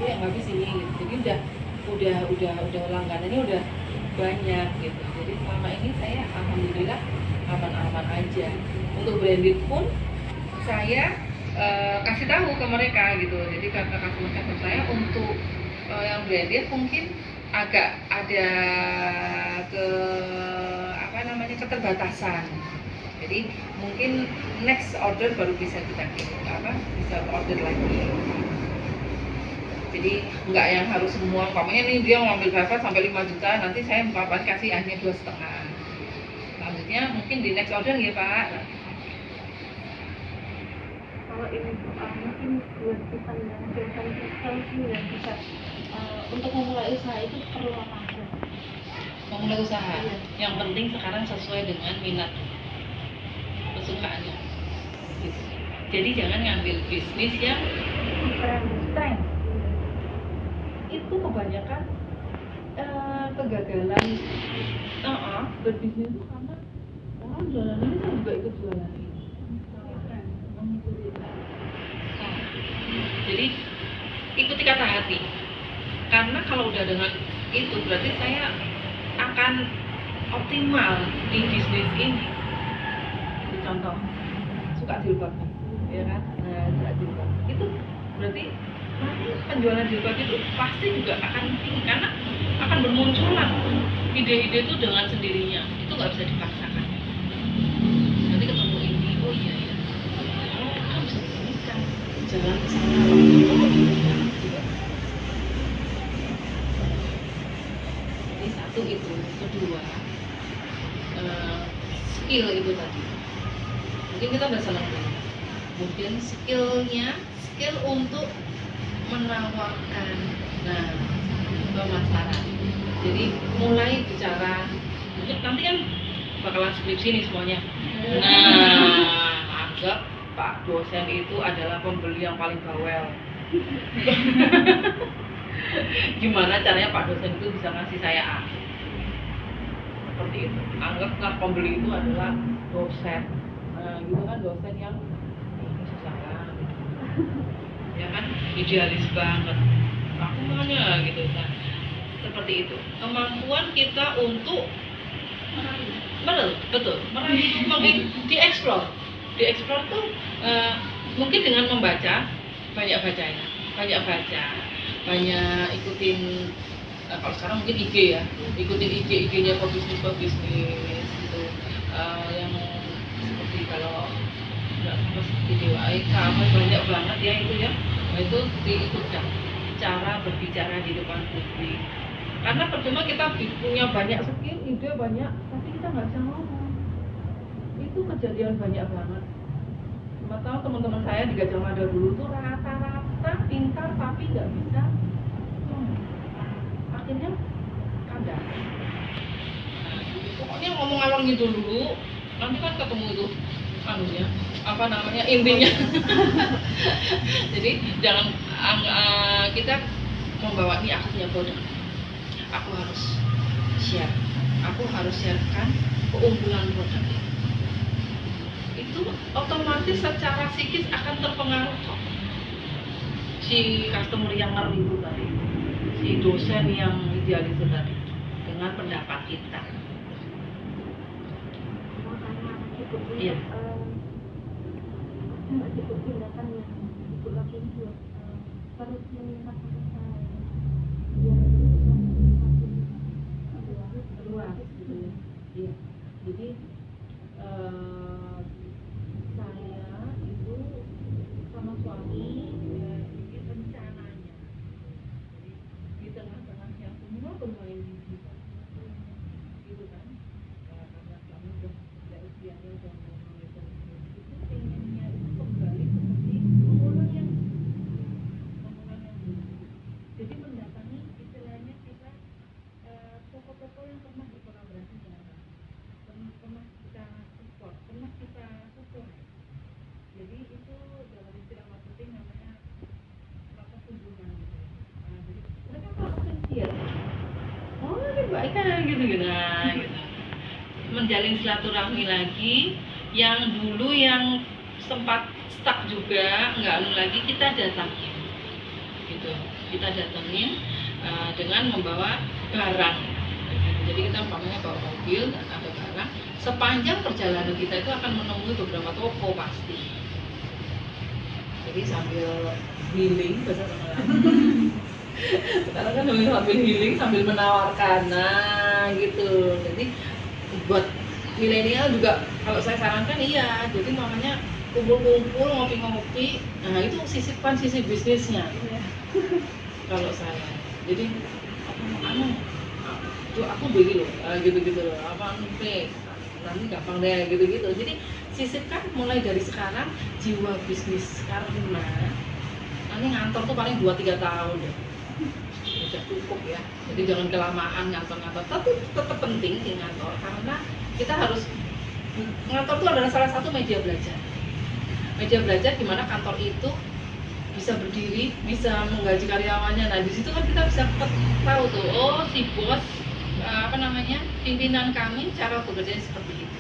A: oh yang habis ini gitu. Jadi udah langganannya udah banyak gitu. Jadi selama ini saya alhamdulillah aman-aman aja. Untuk branded pun saya kasih tahu ke mereka gitu. Jadi kata customer saya untuk yang branded mungkin agak ada keterbatasan. Jadi mungkin next order baru bisa kita bisa order lagi. Jadi nggak yang harus semua, umpamanya nih dia mau ambil berapa sampai 5 juta, nanti saya kasih hanya 2,5. Selanjutnya mungkin di next order ya Pak.
B: Kalau ini mungkin buat kita yang bisa untuk memulai usaha itu perlu apa aja?
A: memulai usaha. Yang penting sekarang sesuai dengan minat kesukaannya gitu. Jadi jangan ngambil bisnis yang tren. Itu kebanyakan kegagalan berbisnis itu karena orang jualan ini kan juga ikut jualan ini. Jadi ikuti kata hati, karena kalau udah dengan itu berarti saya akan optimal di bisnis ini. Contoh, suka jilbab, ya kan? Nah, suka jilbab itu berarti nanti penjualan jilbab itu pasti juga akan tinggi, karena akan bermunculan ide-ide itu dengan sendirinya, itu nggak bisa dipaksakan. Nanti ketemu ini, oh iya ya, oh kan bisa begini kan, jalan ke sana loh, oh iya. Jadi satu itu, kedua skill itu tadi. Mungkin kita udah salah nih. Mungkin skill untuk menawarkan pemasaran. Jadi mulai bicara, mungkin nanti kan bakalan skripsi nih semuanya. Nah, anggap Pak dosen itu adalah pembeli yang paling bawel. Gimana caranya Pak dosen itu bisa ngasih saya A? Seperti itu. Anggaplah pembeli itu adalah dosen. Nah, gitu kan, dosen yang susah banget, ya kan, idealis banget, aku maunya gitu. Nah, seperti itu kemampuan kita untuk betul meraih, dieksplor tuh mungkin dengan membaca, banyak ikutin kalau sekarang mungkin IG ya, ikutin IG-nya pebisnis gitu, yang seperti kalau nggak seperti Dewa Eka banyak banget ya itu ya. Nah, itu diikutkan cara berbicara di depan publik, karena percuma kita punya banyak skill, ide banyak, tapi kita nggak bisa ngomong. Itu kejadian banyak banget. Cuma tahu teman-teman saya di Gajah Mada dulu tuh rata-rata pintar tapi nggak bisa akhirnya kadang. Nah, pokoknya ngomong alon gitu dulu, nanti kan ketemu itu anunya, apa namanya, intinya. Jadi jangan kita membawa ini, aku punya produk, aku harus siapkan keunggulan produk itu otomatis secara psikis akan terpengaruh kok. Si customer yang ngeri itu tadi, si dosen yang idealis itu tadi, dengan pendapat kita. Iya.
B: Cukup tindakan yang dilakukan buat harus meningkat selesai biar
A: luas gitu ya. Iya. Jadi saya itu sama suami ya, ini rencananya. Jadi di tengah-tengah yang semua bermain di kita, gitu kan? Karena kami udah usianya udah mulai itu pengennya itu kembali seperti mengulang yang dulu. Jadi mendatangi istilahnya kita toko-toko yang pernah berkolaborasi dengan kami, pernah kita support, jadi itu dalam istilah marketing namanya rasa kunjungan gitu. Nah, jadi mereka kalau sincere, oh ini baik kan gitu. Nah, gitu. Menjalin silaturahmi lagi, yang dulu yang sempat stuck juga nggak lagi, kita datangin gitu, dengan membawa barang. Jadi kita umpamanya bawa mobil dan ada barang, sepanjang perjalanan kita itu akan menemui beberapa toko pasti. Jadi sambil healing, bahasa sekarang kan sambil healing, sambil menawarkan, nah gitu. Jadi buat milenial juga kalau saya sarankan iya, jadi makanya kumpul-kumpul, ngopi-ngopi, nah itu sisipkan sisi bisnisnya. Kalau saya, jadi aku begini loh, gitu loh, apa nanti gampang deh, gitu. Jadi sisipkan mulai dari sekarang jiwa bisnis, karena nanti ngantor tuh paling 2-3 tahun deh, udah cukup ya. Jadi jangan kelamaan ngantor, tapi tetap penting di kantor karena kita harus, kantor itu adalah salah satu media belajar. Media belajar di mana kantor itu bisa berdiri, bisa menggaji karyawannya. Nah, di situ kan kita bisa tahu tuh, oh si bos pimpinan kami cara bekerjanya seperti itu.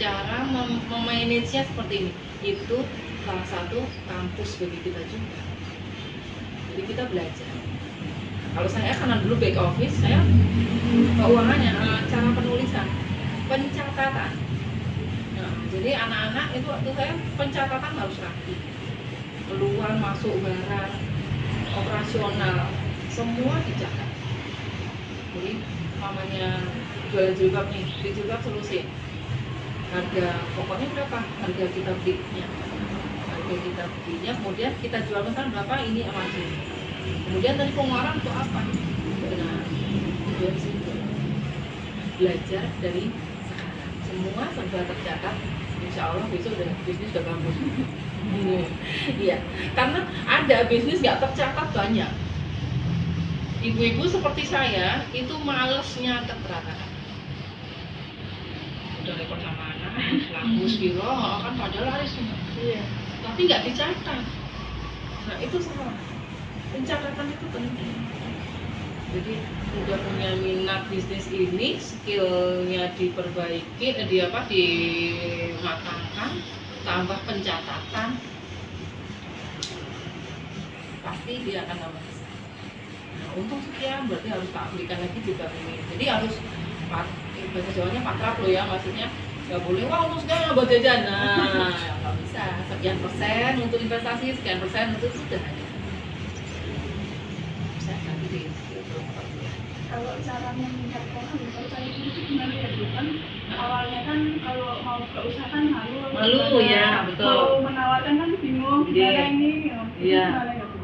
A: Cara memanagenya seperti ini. Itu salah satu kampus bagi kita juga. Jadi kita belajar. Kalau saya karena dulu back office, saya keuangannya, cara penulisan, pencatatan. Nah, jadi anak-anak itu waktu saya pencatatan harus rapi, keluar masuk barang, operasional, semua dicatat. Jadi mamanya jualan jilbab nih, di jilbab solusi. Harga pokoknya berapa? Harga kita belinya. Harga kita belinya, kemudian kita jual ke sana berapa? Ini margin. Kemudian dari pengeluaran untuk apa? Nah, tujuan situ. Belajar dari sekarang. Semua serba tercatat. Insya Allah besok udah bisnis udah bagus. Iya, karena ada bisnis nggak tercatat banyak. Ibu-ibu seperti saya itu malesnya tercatat. Udah rekor sama anak, laku spiro, kan padahal laris semua. Iya. Tapi nggak dicatat. Nah itu salah. Pencatatan itu penting. Jadi udah punya minat bisnis ini, skillnya diperbaiki, dimatangkan, tambah pencatatan, pasti dia akan nambah. Nah, untung sekian berarti harus tak belikan lagi juga ini. Jadi harus bahasa Jawanya patrap loh ya, maksudnya nggak boleh wah untung sekian buat jajan. Nah, nggak bisa. Sekian persen untuk investasi, sekian persen untuk sudah aja.
B: Kalau cara mengingat orang, kalau saya itu gimana ya Bu? Kan awalnya kan kalau mau buka usaha kan malu
A: ya, betul.
B: Kalau menawarkan kan bingung gimana ini.
A: Iya.
B: Gimana ya Bu?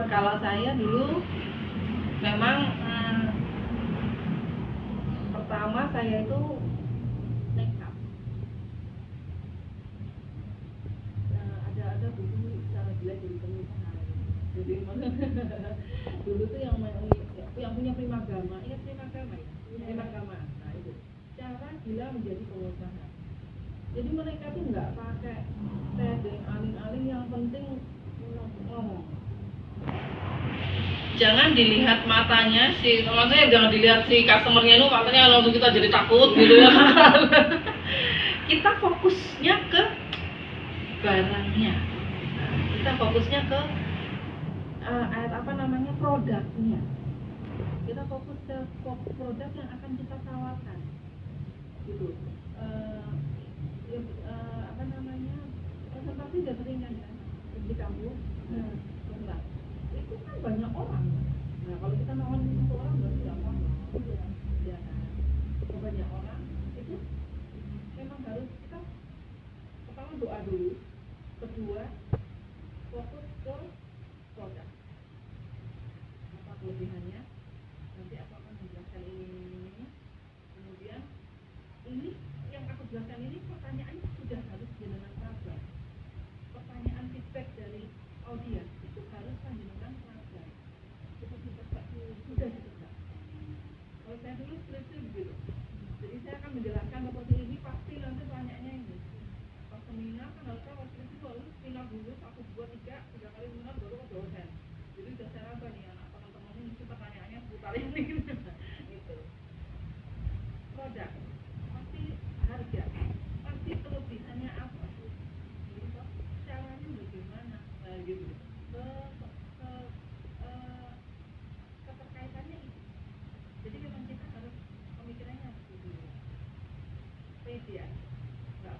A: Kalau saya dulu memang pertama saya itu nekat. Ada buku cara jelek jadi pengusaha. Jadi dulu tuh yang punya Primagama, ingat Primagama ya? Primagama, nah itu cara gila menjadi pengusaha. Jadi mereka tuh nggak pakai trading aling-aling, yang penting ngomong. Jangan dilihat matanya maksudnya jangan dilihat si customernya itu matanya langsung kita jadi takut gitu ya. Kita fokusnya ke barangnya. Nah, kita fokusnya ke produknya. Kita fokus ke produk yang akan kita tawarkan gitu. Presentasi udah sering kan ya di kampus. Nah, itu kan banyak orang. Nah, kalau kita nawarin satu orang berarti gampang. Ya kan? Kalau banyak orang itu memang harus kita pertama doa dulu, kedua fokus ke produk. Apa kelebihannya? Nanti aku akan menjelaskan ini. Kemudian ini yang aku jelaskan ini pertanyaannya sudah harus jenengan sabar. Pertanyaan feedback dari audiens itu harus jenengan sabar. Seperti sudah ditebak. Kalau saya dulu skripsi begitu. Jadi saya akan menjelaskan seperti ini, pasti nanti pertanyaannya ini. Pas seminar kan harusnya waktu itu harus seminar dulu 1, 2, 3 kali seminar baru ke dosen. Jadi sudah saya raba nih anak teman-teman ini mesti pertanyaannya seputar ini gitu. Produk pasti harga, pasti kelebihannya apa, gitu. Caranya bagaimana, gitu. Keterkaitannya itu. Jadi memang kita harus pemikirannya begitu. Pede ya, nggak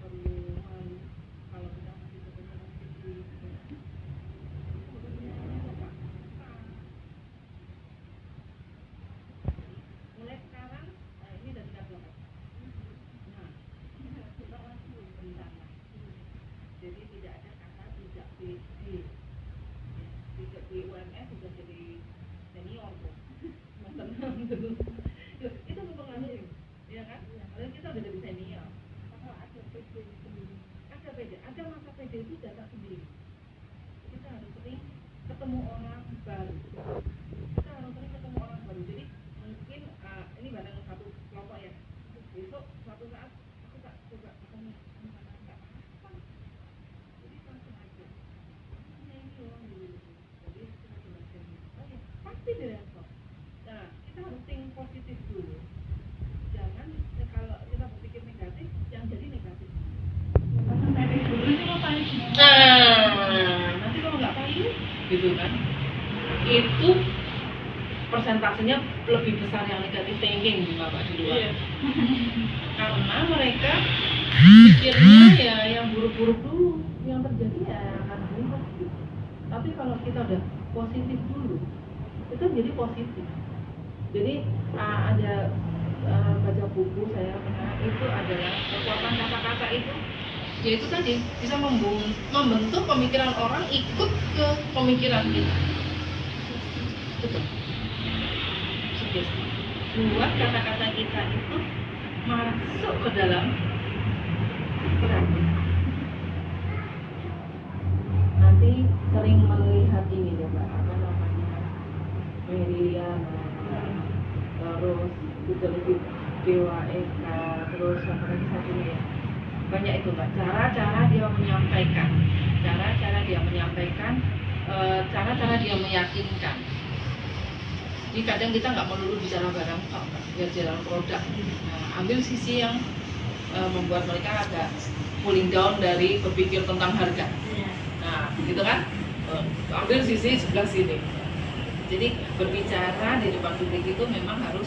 A: perlu malu kalau kita masih ketemu masih mulai sekarang ini udah tingkat berapa? Nah, kita langsung bentar lah. Jadi tidak ada kata tidak pede. Tidak di UMS sudah jadi senior kok. Mas dulu. Itu mempengaruhi, ya kan? Kalau kita udah jadi senior, ada pede sendiri. Ada masa pede itu datang sendiri. Kita harus sering ketemu orang baru. Jadi mungkin gitu kan, itu persentasenya lebih besar yang negatif thinking Bapak di luar. Karena mereka pikirnya ya yang buruk-buruk dulu, yang terjadi ya akan buruk gitu. Tapi kalau kita udah positif dulu, itu jadi positif. Jadi ada baca buku saya pernah, itu adalah kekuatan kata-kata itu, yaitu tadi bisa membentuk pemikiran orang ikut ke pemikiran kita. Betul. Sugesti. Buat kata-kata kita itu masuk ke dalam peran. Nanti sering melihat ini ya Mbak, apa namanya, Meriana, terus Putri Dewa Eka, terus apa lagi satunya ya, banyak itu Mbak, cara-cara dia menyampaikan, cara-cara dia meyakinkan. Jadi kadang kita nggak melulu bicara barang, bicara produk. Nah, ambil sisi yang membuat mereka agak cooling down dari berpikir tentang harga. Nah, gitu kan? Ambil sisi sebelah sini. Jadi berbicara di depan publik itu memang harus,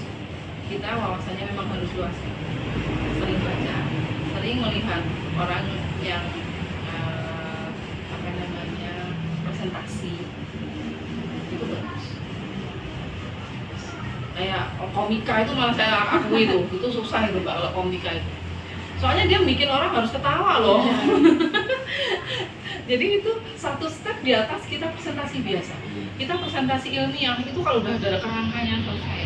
A: kita wawasannya memang harus luas. Sering baca, sering melihat orang yang presentasi itu bagus. Kayak komika itu malah saya akui itu susah itu Mbak, kalau komika itu. Soalnya dia bikin orang harus ketawa loh. Jadi itu satu step di atas kita presentasi biasa. Kita presentasi ilmiah itu kalau udah ada kerangkanya selesai.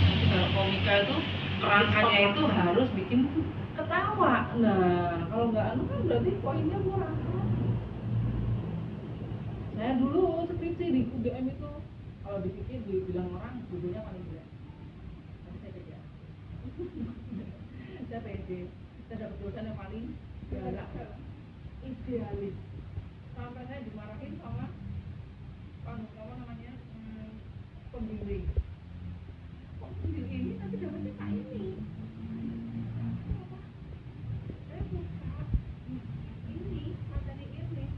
A: Tapi kalau komika itu kerangkanya itu harus bikin ketawa. Nah, kalau nggak kan berarti poinnya kurang. Saya dulu skripsi di UGM itu kalau dipikir dibilang orang bukunya paling jelek. Tapi saya pede. Saya pede. Saya dapat dosen yang paling galak, idealis. Sampai saya dimarahin sama apa namanya, pembimbing. Kok pembimbing ini nanti dapatnya kayak ini? Saya suka ini, materi ini.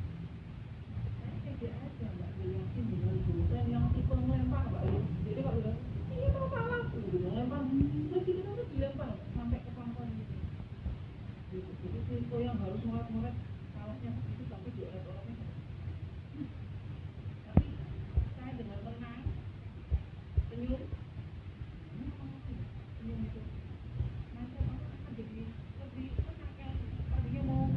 A: Saya pede aja Mbak, yakin dengan dosen yang tipe melempar Mbak. Jadi kalau bilang ini mau salah, melempar, terus ini harus dilempar sampai ke pangkal gitu. Jadi tipe yang harus ngoret-ngoret salahnya begitu sampai dioret orangnya. Tapi saya dengan tenang, senyum itu. Nanti orang akan jadi lebih tenang yang tadinya mau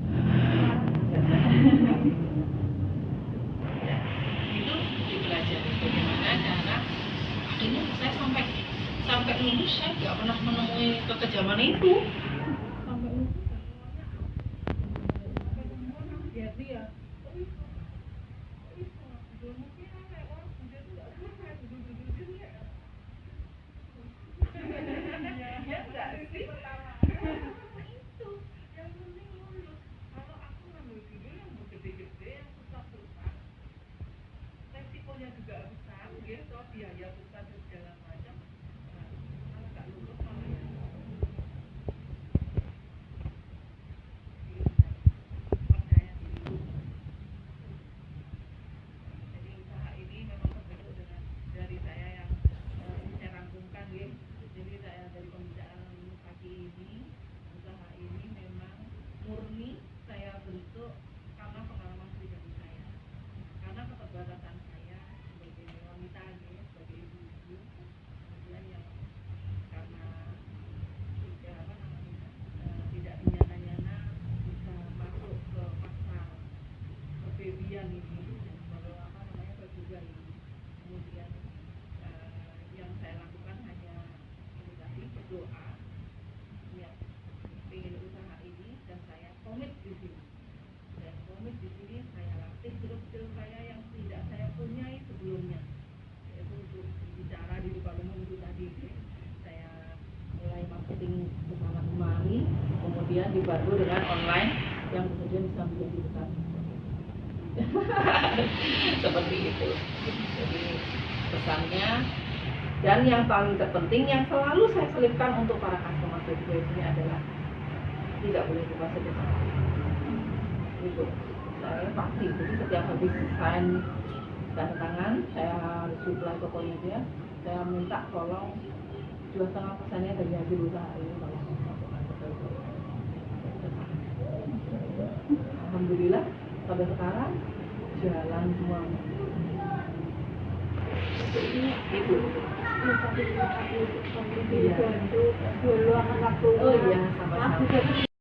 A: itu dipelajari bagaimana cara. Akhirnya saya sampai lulus saya nggak pernah menemui kekejaman itu. Sampai lulus sampai semua orang jadi ya. Biaya besar dan segala macam. Nah, kalau nggak lulus malah ya percaya diri. Jadi usaha ini memang terbentuk dengan dari saya yang saya rangkumkan ya. Jadi saya dari pembicaraan pagi ini, usaha ini memang murni saya bentuk karena pengalaman pribadi saya, karena keterbatasan saya sebagai wanita ya, sebagai ibu-ibu, kemudian yang karena tidak tidak dinyata-nyata bisa masuk ke pasar perbebian ini, juga ini. Kemudian yang saya lakukan hanya ini tadi, berdoa, niat ingin usaha ini, dan saya komit di sini. Dan komit di sini saya latih skill saya yang tidak saya punyai sebelumnya, yaitu untuk bicara di depan umum itu tadi. Saya mulai marketing kesana kemari, kemudian dibantu dengan online yang kemudian bisa menjadi besar. Seperti itu. Jadi pesannya, dan yang paling terpenting yang selalu saya selipkan untuk para customer service ini adalah tidak boleh lupa sedekah. Itu saya pasti, jadi setiap habis sign tanda tangan, saya reply tokonya dia, saya minta tolong 2,5% dari hasil usaha ini tolong masukkan ke PO. Alhamdulillah sampai sekarang jalan semua.
B: Ini
A: Itu.
B: terima kasih
A: Iya.
B: bantu dulu akan waktu.
A: Oh iya, sama-sama.